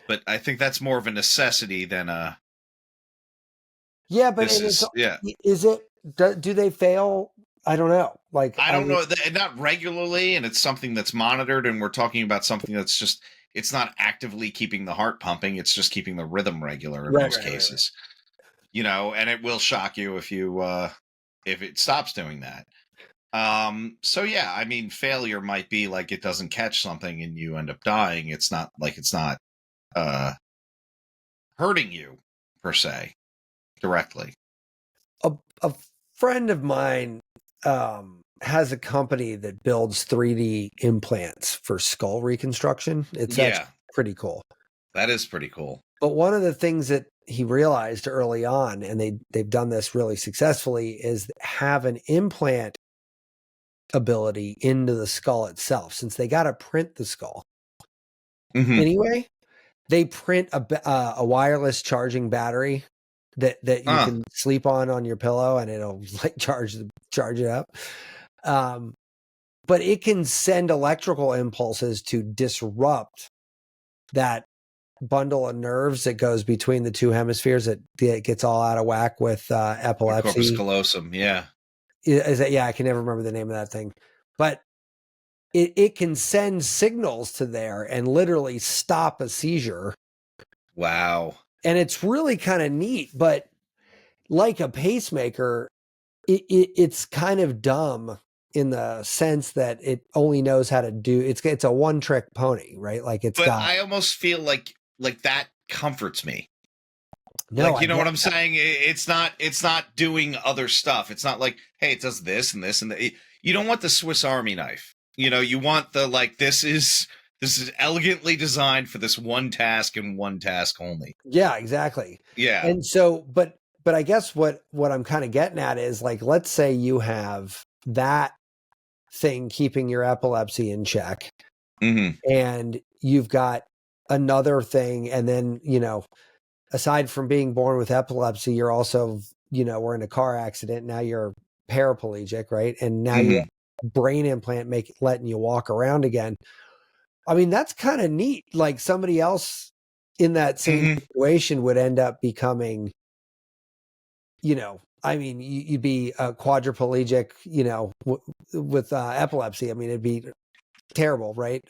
Speaker 2: But I think that's more of a necessity than a.
Speaker 1: Yeah, but
Speaker 2: Is
Speaker 1: it, do they fail? I don't know. Like,
Speaker 2: I don't know, not regularly, and it's something that's monitored, and we're talking about something that's just, it's not actively keeping the heart pumping, it's just keeping the rhythm regular in most cases. Right. And it will shock you if it stops doing that. So yeah, I mean, failure might be like it doesn't catch something and you end up dying. It's not like it's not hurting you per se directly.
Speaker 1: A friend of mine has a company that builds 3D implants for skull reconstruction. It's actually pretty cool.
Speaker 2: That is pretty cool.
Speaker 1: But one of the things that he realized early on, and they've done this really successfully, is have an implant ability into the skull itself. Since they got to print the skull anyway, they print a wireless charging battery that you can sleep on your pillow, and it'll like charge it up. But it can send electrical impulses to disrupt that bundle of nerves that goes between the two hemispheres that gets all out of whack with epilepsy.
Speaker 2: Corpus callosum, yeah.
Speaker 1: Is that, I can never remember the name of that thing. But it can send signals to there and literally stop a seizure.
Speaker 2: Wow.
Speaker 1: And it's really kind of neat, but like a pacemaker, it's kind of dumb in the sense that it only knows how to do, it's a one-trick pony, right? Like
Speaker 2: I almost feel like that comforts me.
Speaker 1: No,
Speaker 2: like, you know what I'm saying? It's not doing other stuff. It's not like, hey, it does this and this and that. You don't want the Swiss Army knife. You want the, like, this is elegantly designed for this one task and one task only.
Speaker 1: Yeah, exactly.
Speaker 2: Yeah.
Speaker 1: And so, but I guess what I'm kind of getting at is, like, let's say you have that thing keeping your epilepsy in check, and you've got another thing, and then, aside from being born with epilepsy, you're also, we're in a car accident. Now you're paraplegic, right? And now you have a brain implant letting you walk around again. I mean, that's kind of neat. Like, somebody else in that same situation would end up becoming, I mean, you'd be a quadriplegic, with epilepsy. I mean, it'd be terrible, right?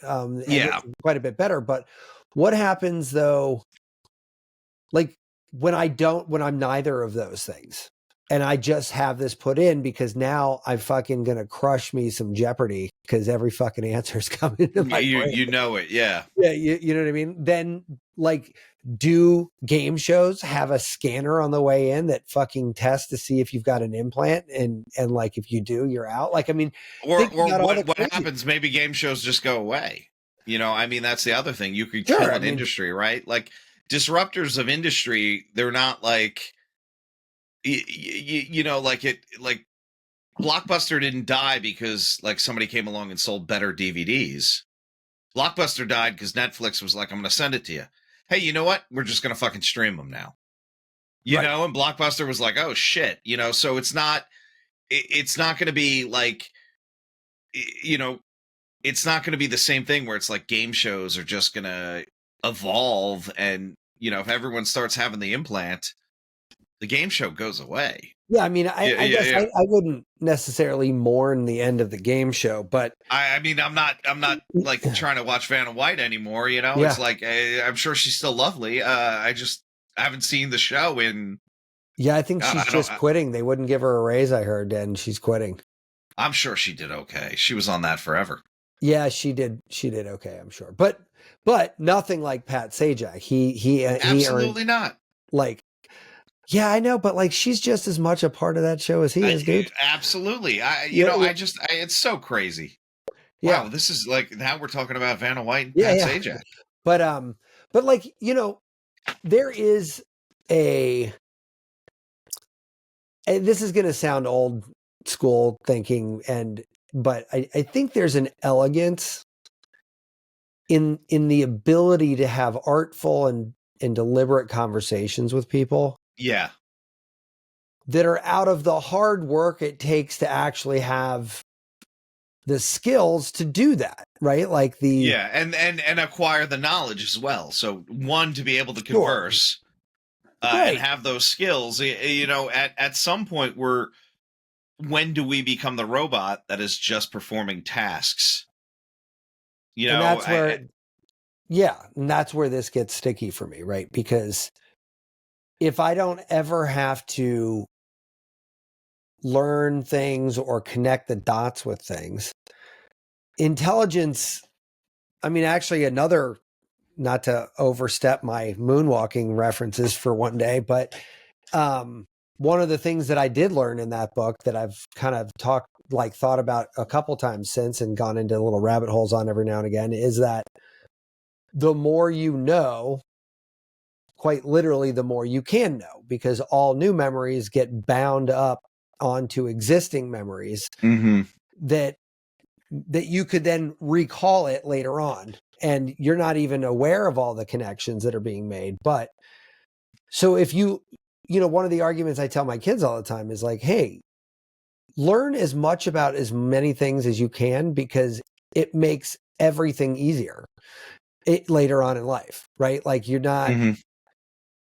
Speaker 2: Yeah.
Speaker 1: Quite a bit better. But what happens though, like, when I'm neither of those things, and I just have this put in because now I'm fucking gonna crush me some Jeopardy because every fucking answer is coming to my brain.
Speaker 2: You know it, yeah.
Speaker 1: Yeah, you know what I mean? Then, like, do game shows have a scanner on the way in that fucking tests to see if you've got an implant, and like, if you do, you're out? Like, I mean,
Speaker 2: or what happens, maybe game shows just go away. I mean, that's the other thing. You could kill an industry, right? Like, disruptors of industry, they're not like, like Blockbuster didn't die because, like, somebody came along and sold better DVDs. Blockbuster died because Netflix was like, I'm going to send it to you. Hey, you know what? We're just going to fucking stream them now. And Blockbuster was like, oh shit. So it's not going to be like, it's not going to be the same thing where it's like game shows are just going to evolve. And, if everyone starts having the implant, the game show goes away.
Speaker 1: Yeah, I mean, I guess
Speaker 2: yeah.
Speaker 1: I wouldn't necessarily mourn the end of the game show, but
Speaker 2: I mean, I'm not like trying to watch Vanna White anymore. You know,
Speaker 1: yeah,
Speaker 2: it's like I'm sure she's still lovely. I haven't seen the show in.
Speaker 1: yeah, I think
Speaker 2: God,
Speaker 1: she's
Speaker 2: I don't.
Speaker 1: just quitting. They wouldn't give her a raise, I heard, and she's quitting.
Speaker 2: I'm sure she did okay. She was on that forever.
Speaker 1: Yeah, she did. She did okay, I'm sure. But nothing like Pat Sajak. He earned
Speaker 2: Absolutely not.
Speaker 1: like. Yeah, I know, but like she's just as much a part of that show as he is, dude.
Speaker 2: Absolutely.
Speaker 1: Yeah,
Speaker 2: It's so crazy.
Speaker 1: yeah,
Speaker 2: Wow, this is like now we're talking about Vanna White and
Speaker 1: yeah,
Speaker 2: Pat
Speaker 1: yeah.
Speaker 2: Sajak.
Speaker 1: But like there is a. And this is going to sound old school thinking, but I think there's an elegance in the ability to have artful and deliberate conversations with people
Speaker 2: Yeah.
Speaker 1: that are out of the hard work it takes to actually have the skills to do that, right? Like
Speaker 2: and acquire the knowledge as well. So one, to be able to
Speaker 1: Sure.
Speaker 2: converse
Speaker 1: Right.
Speaker 2: and have those skills. At some point when do we become the robot that is just performing tasks?
Speaker 1: And that's where and that's where this gets sticky for me, right? Because if I don't ever have to learn things or connect the dots with things, intelligence, I mean, actually another, not to overstep my moonwalking references for one day, but one of the things that I did learn in that book that I've kind of thought about a couple times since and gone into little rabbit holes on every now and again is that the more you know, quite literally, the more you can know, because all new memories get bound up onto existing memories that you could then recall it later on. And you're not even aware of all the connections that are being made. But so if one of the arguments I tell my kids all the time is like, hey, learn as much about as many things as you can, because it makes everything easier later on in life, right? Like you're not, and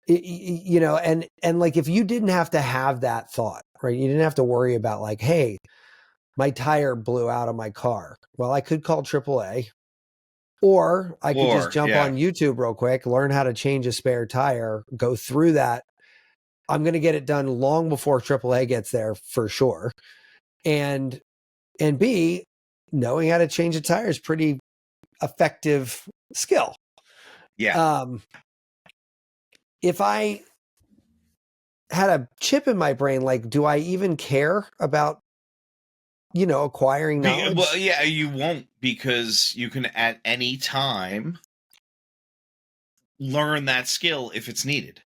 Speaker 1: like if you didn't have to have that thought, right? You didn't have to worry about like, hey, my tire blew out of my car. Well, I could call AAA, or I could just jump on YouTube real quick, learn how to change a spare tire, go through that. I'm going to get it done long before AAA gets there for sure. And B, knowing how to change a tire is pretty effective skill.
Speaker 2: Yeah.
Speaker 1: If I had a chip in my brain, like, do I even care about, acquiring knowledge?
Speaker 2: Well, yeah, you won't, because you can at any time learn that skill if it's needed.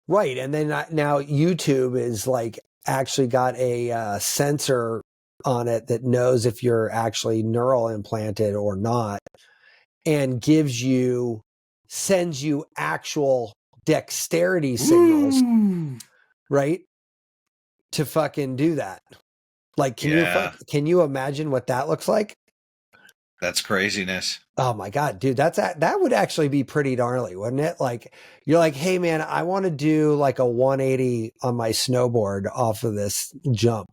Speaker 1: Right. And then now YouTube is like actually got a sensor on it that knows if you're actually neural implanted or not, and sends you actual dexterity signals, right? To fucking do that. Like, can you imagine what that looks like?
Speaker 2: That's craziness.
Speaker 1: Oh my God, dude, that would actually be pretty gnarly, wouldn't it? Like, you're like, hey man, I want to do like a 180 on my snowboard off of this jump.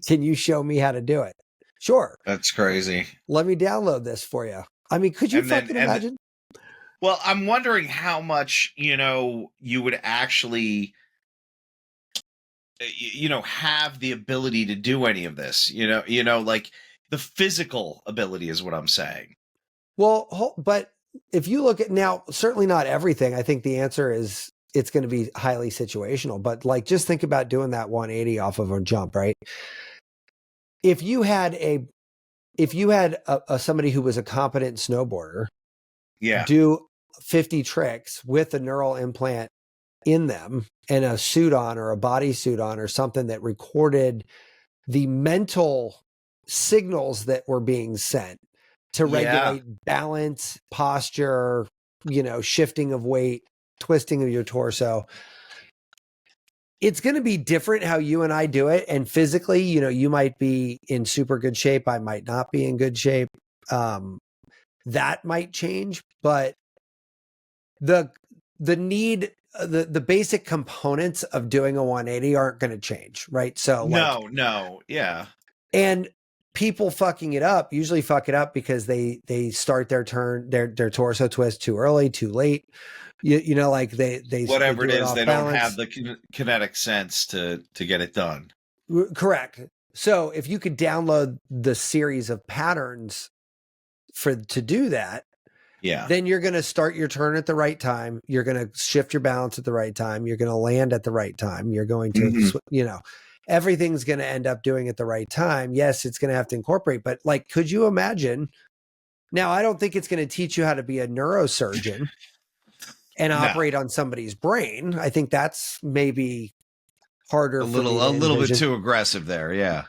Speaker 1: Can you show me how to do it? Sure.
Speaker 2: That's crazy.
Speaker 1: Let me download this for you. I mean, could you imagine?
Speaker 2: Well, I'm wondering how much, you would actually, have the ability to do any of this, like the physical ability is what I'm saying.
Speaker 1: Well, but if you look at now, certainly not everything. I think the answer is it's going to be highly situational, but like, just think about doing that 180 off of a jump, right? If you had somebody who was a competent snowboarder, do 50 tricks with a neural implant in them and a suit on or a bodysuit on or something that recorded the mental signals that were being sent to regulate balance, posture, shifting of weight, twisting of your torso. It's going to be different how you and I do it. And physically, you might be in super good shape. I might not be in good shape. That might change, but the need the basic components of doing a 180 aren't going to change, right? So
Speaker 2: no, yeah.
Speaker 1: And people fucking it up usually fuck it up because they start their torso twist too early, too late. You know, like they
Speaker 2: Whatever
Speaker 1: they
Speaker 2: it is, they
Speaker 1: balance.
Speaker 2: don't have the kinetic sense to get it done.
Speaker 1: Correct. So if you could download the series of patterns to do that,
Speaker 2: yeah,
Speaker 1: then you're going to start your turn at the right time. You're going to shift your balance at the right time. You're going to land at the right time. You're going to, everything's going to end up doing at the right time. Yes, it's going to have to incorporate, but like, could you imagine? Now, I don't think it's going to teach you how to be a neurosurgeon and operate on somebody's brain. I think that's maybe harder.
Speaker 2: A little bit too aggressive there. Yeah.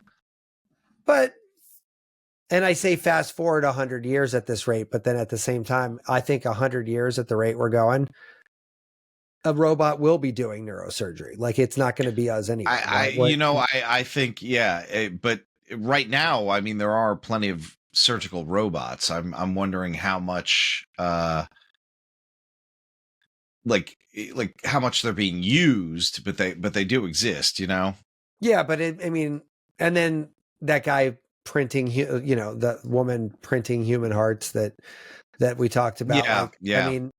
Speaker 1: But, and I say fast forward 100 years at this rate, but then at the same time, I think 100 years at the rate we're going, a robot will be doing neurosurgery. Like, it's not going to be us anyway.
Speaker 2: I think, but right now, I mean, there are plenty of surgical robots. I'm wondering how much, like how much they're being used, but they do exist, you know?
Speaker 1: Yeah. But and then that guy printing, the woman printing human hearts that we talked about.
Speaker 2: Yeah.
Speaker 1: I mean,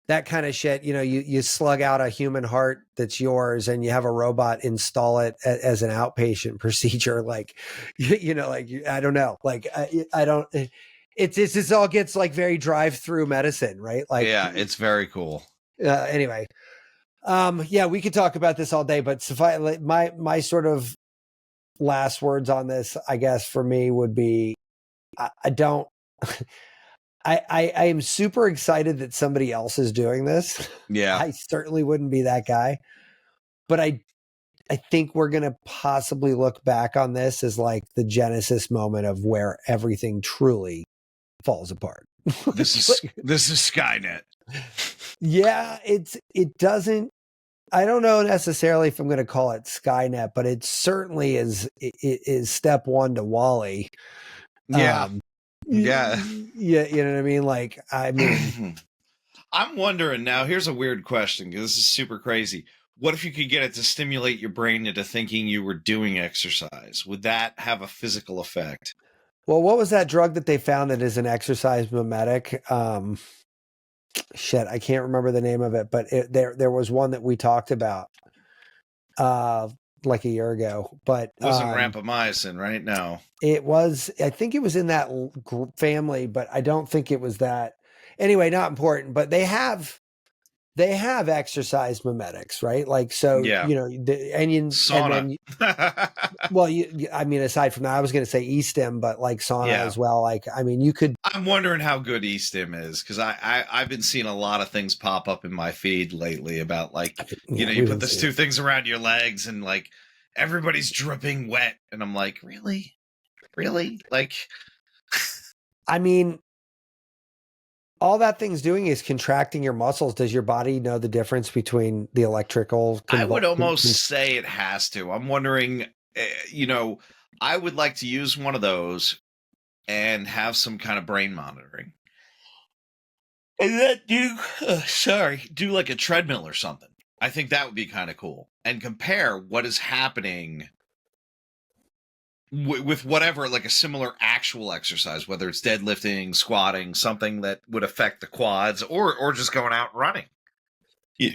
Speaker 1: that kind of shit, you slug out a human heart that's yours and you have a robot install it as an outpatient procedure. Like, I don't know. Like, I don't, it's all gets like very drive-through medicine, right? Like,
Speaker 2: yeah, it's very cool.
Speaker 1: Anyway. We could talk about this all day, but my sort of last words on this, I guess, for me would be, I don't, I am super excited that somebody else is doing this.
Speaker 2: Yeah.
Speaker 1: I certainly wouldn't be that guy, but I think we're going to possibly look back on this as like the genesis moment of where everything truly falls apart.
Speaker 2: This is Skynet.
Speaker 1: Yeah, it doesn't, I don't know necessarily if I'm going to call it Skynet, but it certainly is step one to Wall-E.
Speaker 2: Yeah.
Speaker 1: Yeah, you know what I mean? Like, I mean,
Speaker 2: I'm wondering now, here's a weird question because this is super crazy. What if you could get it to stimulate your brain into thinking you were doing exercise? Would that have a physical effect?
Speaker 1: Well, what was that drug that they found that is an exercise mimetic? Shit, I can't remember the name of it, but there was one that we talked about like a year ago, but
Speaker 2: it wasn't rapamycin, right? No,
Speaker 1: it was, I think it was in that family, but I don't think it was that. Anyway, not important, but they have exercise mimetics, right? Like, so,
Speaker 2: sauna.
Speaker 1: I mean, aside from that, I was going to say e-stim, but like sauna as well. Like, I mean, you could.
Speaker 2: I'm wondering how good e-stim is because I've been seeing a lot of things pop up in my feed lately about like, you put those two things around your legs and like everybody's dripping wet, and I'm like, really, like.
Speaker 1: I mean, all that thing's doing is contracting your muscles. Does your body know the difference between the electrical?
Speaker 2: I would almost say it has to. I'm wondering, I would like to use one of those and have some kind of brain monitoring. And then do like a treadmill or something. I think that would be kind of cool. And compare what is happening with whatever, like a similar actual exercise, whether it's deadlifting, squatting, something that would affect the quads, or just going out running. Yeah.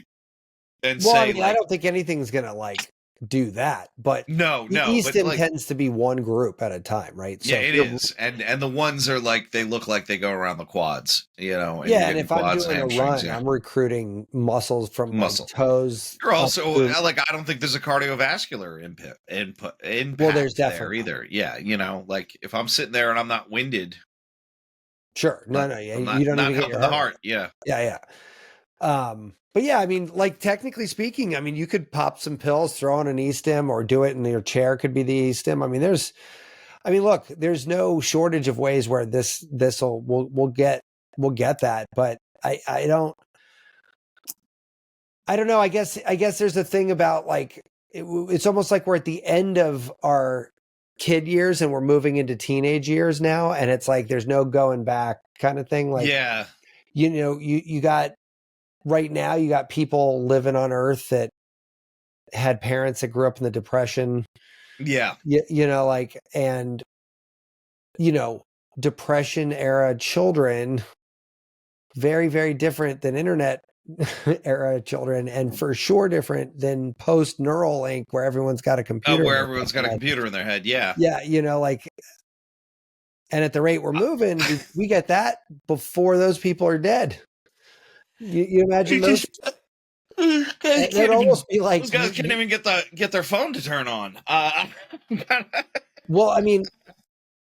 Speaker 2: And
Speaker 1: I don't think anything's gonna like do that, but
Speaker 2: no,
Speaker 1: e-stim tends to be one group at a time, right?
Speaker 2: So it is, and the ones are like they look like they go around the quads, And
Speaker 1: and if I'm doing a run, I'm recruiting muscles from my toes.
Speaker 2: You're also like, I don't think there's a cardiovascular input.
Speaker 1: Well, there's definitely
Speaker 2: there either. Yeah, like if I'm sitting there and I'm not winded.
Speaker 1: Sure, you don't even get
Speaker 2: the heart. Yeah.
Speaker 1: But yeah, I mean, like technically speaking, I mean, you could pop some pills, throw on an e-stim, or do it in your chair. Could be the e-stim. I mean, look, there's no shortage of ways where we'll get that. But I don't know. I guess there's a thing about like it's almost like we're at the end of our kid years and we're moving into teenage years now, and it's like there's no going back kind of thing. Like, you got right now you got people living on Earth that had parents that grew up in the Depression.
Speaker 2: Yeah.
Speaker 1: You know, like, and, you know, Depression era children, very, very different than internet era children, and for sure different than post Neuralink, where everyone's got a computer.
Speaker 2: Where everyone's got a computer in their head. Yeah.
Speaker 1: Yeah, you know, like, and at the rate we're moving, we get that before those people are dead. You imagine those? It'd almost be like
Speaker 2: those guys can't even get their phone to turn on.
Speaker 1: Well, I mean,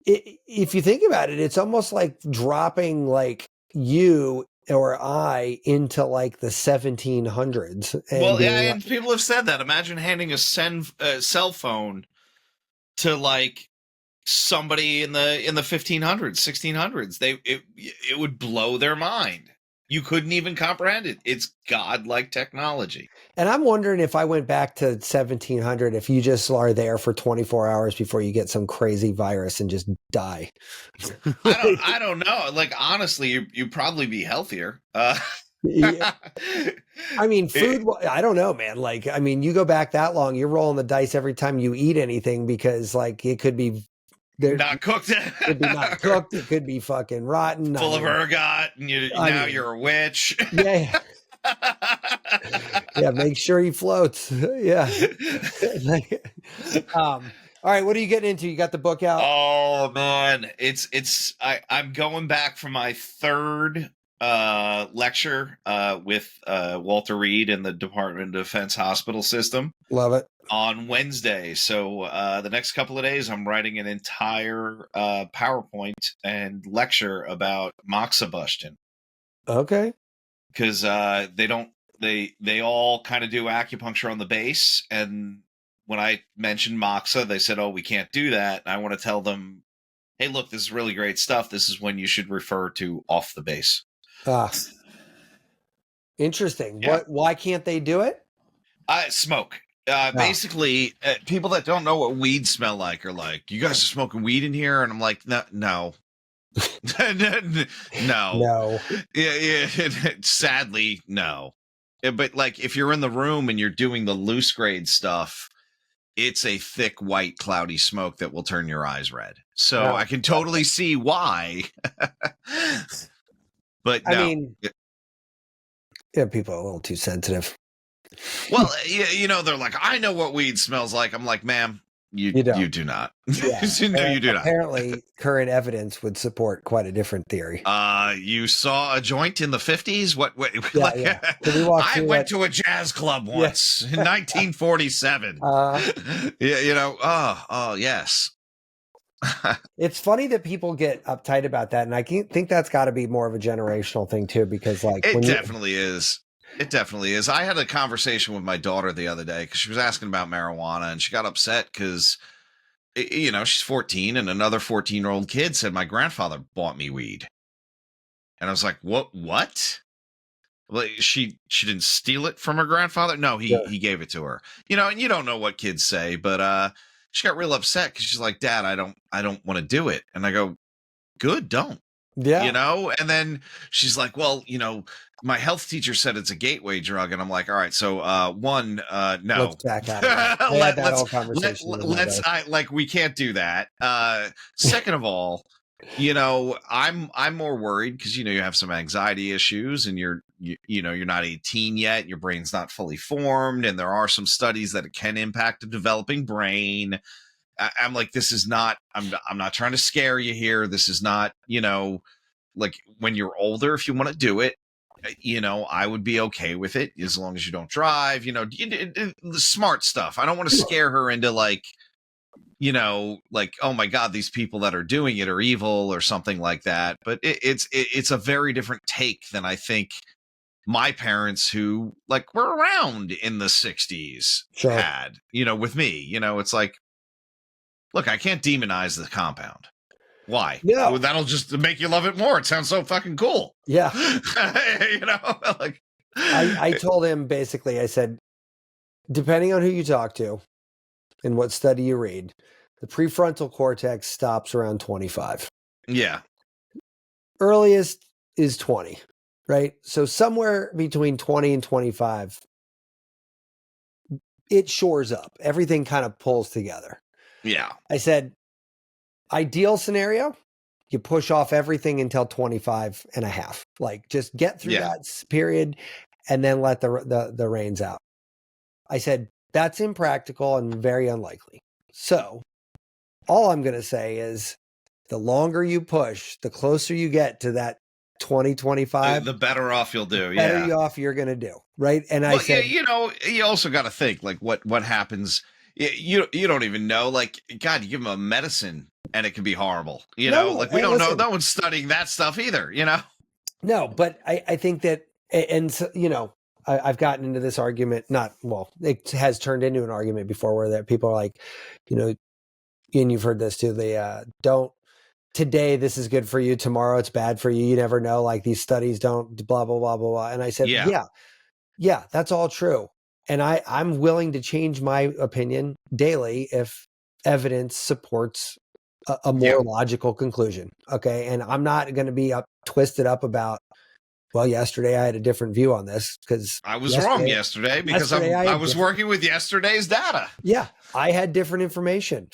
Speaker 1: if you think about it, it's almost like dropping like you or I into like the 1700s.
Speaker 2: Well, yeah, and people have said that. Imagine handing a cell phone to like somebody in the 1500s, 1600s. It would blow their mind. You couldn't even comprehend it. It's godlike technology.
Speaker 1: And I'm wondering, if I went back to 1700, if you just are there for 24 hours before you get some crazy virus and just die.
Speaker 2: I don't know. Like, honestly, you'd probably be healthier.
Speaker 1: Yeah. I mean, food, I don't know, man. Like, I mean, you go back that long, you're rolling the dice every time you eat anything, because like it could be
Speaker 2: not cooked.
Speaker 1: It could be not cooked. It could be fucking rotten.
Speaker 2: Full of ergot, and you're a witch.
Speaker 1: Yeah. Yeah, make sure he floats. Yeah. All right, what are you getting into? You got the book out?
Speaker 2: Oh man, I'm going back for my third lecture with Walter Reed in the Department of Defense Hospital System.
Speaker 1: Love it.
Speaker 2: On Wednesday. So the next couple of days, I'm writing an entire PowerPoint and lecture about moxibustion.
Speaker 1: Okay.
Speaker 2: Because they all kind of do acupuncture on the base, and when I mentioned moxa, they said, "Oh, we can't do that." And I want to tell them, "Hey, look, this is really great stuff. This is when you should refer to off the base."
Speaker 1: Interesting.
Speaker 2: Yeah.
Speaker 1: Why can't they do it?
Speaker 2: Smoke. Basically, people that don't know what weed smell like are like, "You guys are smoking weed in here?" And I'm like, no. No. Yeah. Sadly, no. But like, if you're in the room and you're doing the loose grade stuff, it's a thick, white, cloudy smoke that will turn your eyes red. So I can totally see why. But no.
Speaker 1: I mean, yeah, people are a little too sensitive.
Speaker 2: Well, they're like, "I know what weed smells like." I'm like, "Ma'am, you do not."
Speaker 1: Yeah.
Speaker 2: No, you do not.
Speaker 1: Apparently, current evidence would support quite a different theory.
Speaker 2: You saw a joint in the 50s? What
Speaker 1: Yeah,
Speaker 2: like,
Speaker 1: yeah.
Speaker 2: I went to a jazz club once in 1947. Oh, yes.
Speaker 1: It's funny that people get uptight about that, and I think that's got to be more of a generational thing too, because like
Speaker 2: it definitely is. It definitely is. I had a conversation with my daughter the other day because she was asking about marijuana, and she got upset because, she's 14 and another 14-year-old kid said, "My grandfather bought me weed." And I was like, what? Like, she didn't steal it from her grandfather? No, he gave it to her. And you don't know what kids say, but she got real upset because she's like, "Dad, I don't want to do it." And I go, "Good, don't."
Speaker 1: Yeah.
Speaker 2: And then she's like, "Well, my health teacher said it's a gateway drug." And I'm like, "All right, so no.
Speaker 1: Let's back out of that. I had that whole conversation.
Speaker 2: We can't do that. Second of all, I'm more worried because you have some anxiety issues, and you're not 18 yet, your brain's not fully formed, and there are some studies that it can impact a developing brain. I'm like, this is not, I'm not trying to scare you here. This is not, like, when you're older, if you want to do it, I would be okay with it as long as you don't drive, the smart stuff. I don't want to scare her into like, "Oh my God, these people that are doing it are evil," or something like that. But it's a very different take than I think my parents, who like were around in the 60s, had, with me. It's like, look, I can't demonize the compound. Why?
Speaker 1: No.
Speaker 2: Well, that'll just make you love it more. It sounds so fucking cool.
Speaker 1: Yeah.
Speaker 2: Like,
Speaker 1: I told him, basically, I said, depending on who you talk to and what study you read, the prefrontal cortex stops around 25.
Speaker 2: Yeah.
Speaker 1: Earliest is 20. right? So somewhere between 20 and 25, it shores up. Everything kind of pulls together.
Speaker 2: Yeah.
Speaker 1: I said, ideal scenario, you push off everything until 25 and a half. Like just get through
Speaker 2: Yeah.
Speaker 1: that period and then let the reins out. I said, that's impractical and very unlikely. So all I'm going to say is the longer you push, the closer you get to that 2025,
Speaker 2: The better off you'll do.
Speaker 1: better
Speaker 2: Yeah.
Speaker 1: off you're going to do. Right. And I
Speaker 2: Well,
Speaker 1: said,
Speaker 2: you know, you also got to think like what happens. You don't even know. Like, God, you give them a medicine and it can be horrible. You know, like we don't know. No one's studying that stuff either. You know.
Speaker 1: No, but I think that, and so, you know, I've gotten into this argument. It has turned into an argument before where that people are like, you know, and you've heard this too. They don't. Today this is good for you. Tomorrow it's bad for you. You never know. Like these studies don't blah blah blah blah blah. And I said, yeah, that's all true. And I'm willing to change my opinion daily if evidence supports a more logical conclusion. Okay. And I'm not going to be twisted up about, well, yesterday I had a different view on this because
Speaker 2: I was wrong yesterday because I was working with yesterday's data.
Speaker 1: Yeah. I had different information.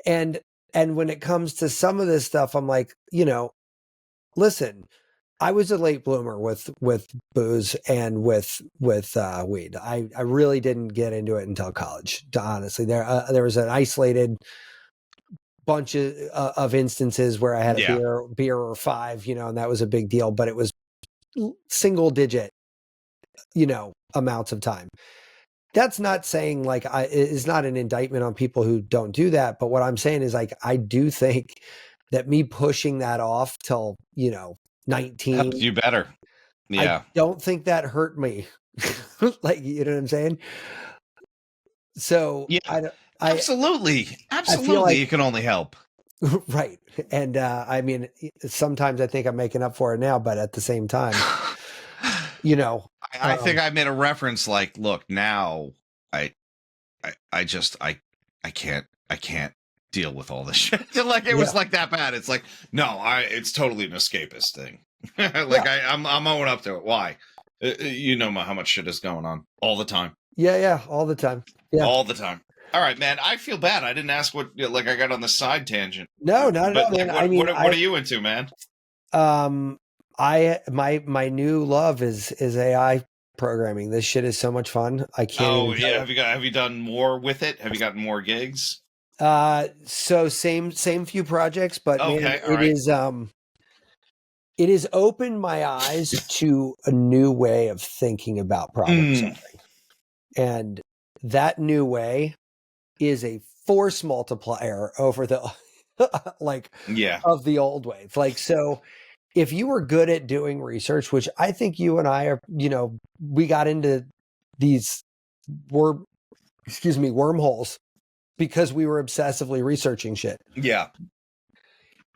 Speaker 1: And when it comes to some of this stuff, I'm like, you know, listen, I was a late bloomer with booze and with weed. I really didn't get into it until college. Honestly, there was an isolated bunch of instances where I had a beer or five, you know, and that was a big deal. But it was single digit, you know, amounts of time. That's not saying like it's not an indictment on people who don't do that. But what I'm saying is like I do think that me pushing that off till, you know, 19
Speaker 2: helped you better. Yeah.
Speaker 1: I don't think that hurt me. Like, you know what I'm saying? So
Speaker 2: yeah, absolutely. Like, it can only help.
Speaker 1: Right. And I mean, sometimes I think I'm making up for it now, but at the same time, you know,
Speaker 2: I think I made a reference like, look, now I can't deal with all this shit. Like it was like that bad. It's like, no, it's totally an escapist thing. Like I'm owing up to it. Why? You know how much shit is going on all the time.
Speaker 1: Yeah, all the time. Yeah,
Speaker 2: all the time. All right, man. I feel bad. I didn't ask what like I got on the side tangent.
Speaker 1: No, not at all, man.
Speaker 2: I mean, what are you into, man?
Speaker 1: My new love is AI programming. This shit is so much fun. I can't.
Speaker 2: Oh yeah, have you done more with it? Have you gotten more gigs?
Speaker 1: So same few projects, but
Speaker 2: okay,
Speaker 1: man, it has opened my eyes to a new way of thinking about problem solving. And that new way is a force multiplier over the of the old way. Like, so if you were good at doing research, which I think you and I are, you know, we got into these wormholes because we were obsessively researching shit.
Speaker 2: Yeah.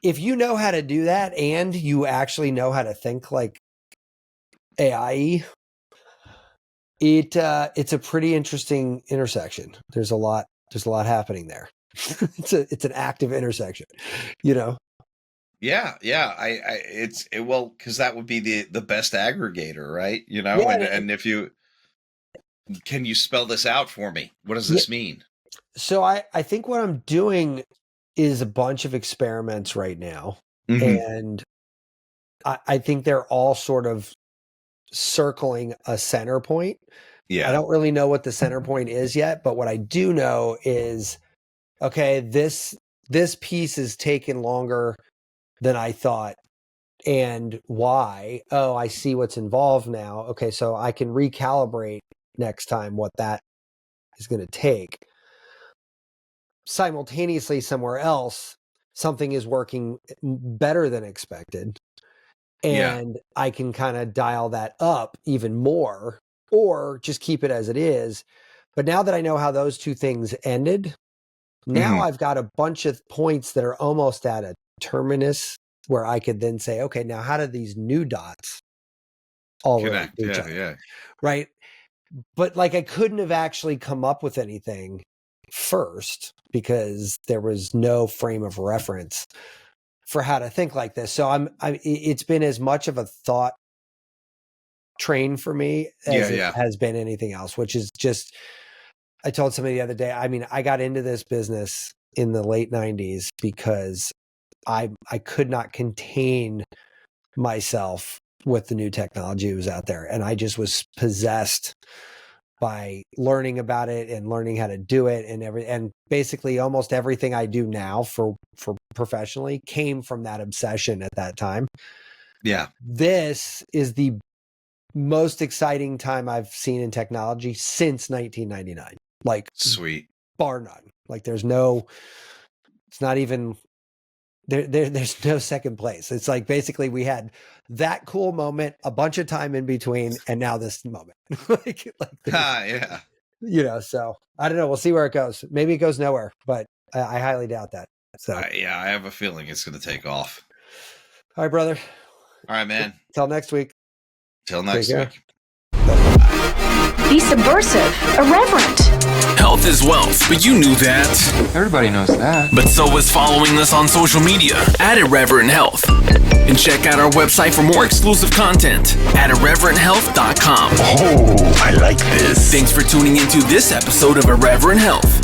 Speaker 1: If you know how to do that and you actually know how to think like AI, it's a pretty interesting intersection. There's a lot happening there. it's an active intersection, you know?
Speaker 2: Yeah. Well, because that would be the best aggregator, right? You know, and if you can you spell this out for me? What does this mean?
Speaker 1: So I think what I'm doing is a bunch of experiments right now. And I think they're all sort of circling a center point.
Speaker 2: Yeah.
Speaker 1: I don't really know what the center point is yet, but what I do know is, okay, this piece is taking longer than I thought. And why? Oh, I see what's involved now. Okay, so I can recalibrate next time what that is going to take. Simultaneously, somewhere else, something is working better than expected. And I can kind of dial that up even more or just keep it as it is. But now that I know how those two things ended, now I've got a bunch of points that are almost at a terminus where I could then say, okay, now how do these new dots all
Speaker 2: connect?
Speaker 1: Each other? Right. But like I couldn't have actually come up with anything first because there was no frame of reference for how to think like this. So it's been as much of a thought train for me as it has been anything else, which is just, I told somebody the other day, I mean, I got into this business in the late 90s because I could not contain myself with the new technology that was out there. And I just was possessed by learning about it and learning how to do it and basically almost everything I do now for professionally came from that obsession at that time.
Speaker 2: Yeah.
Speaker 1: This is the most exciting time I've seen in technology since 1999. Like,
Speaker 2: sweet.
Speaker 1: Bar none. Like there's no, it's not even there's no second place. It's like basically we had that cool moment, a bunch of time in between, and now this moment.
Speaker 2: Yeah.
Speaker 1: You know, so I don't know. We'll see where it goes. Maybe it goes nowhere, but I highly doubt that. So
Speaker 2: I have a feeling it's going to take off.
Speaker 1: All right, brother.
Speaker 2: All right, man.
Speaker 1: Till next week.
Speaker 2: Till next week.
Speaker 4: Be subversive, irreverent.
Speaker 5: Health is wealth, but you knew that.
Speaker 6: Everybody knows that.
Speaker 5: But so is following us on social media at Irreverent Health. And check out our website for more exclusive content at irreverenthealth.com.
Speaker 7: Oh, I like this.
Speaker 5: Thanks for tuning into this episode of Irreverent Health.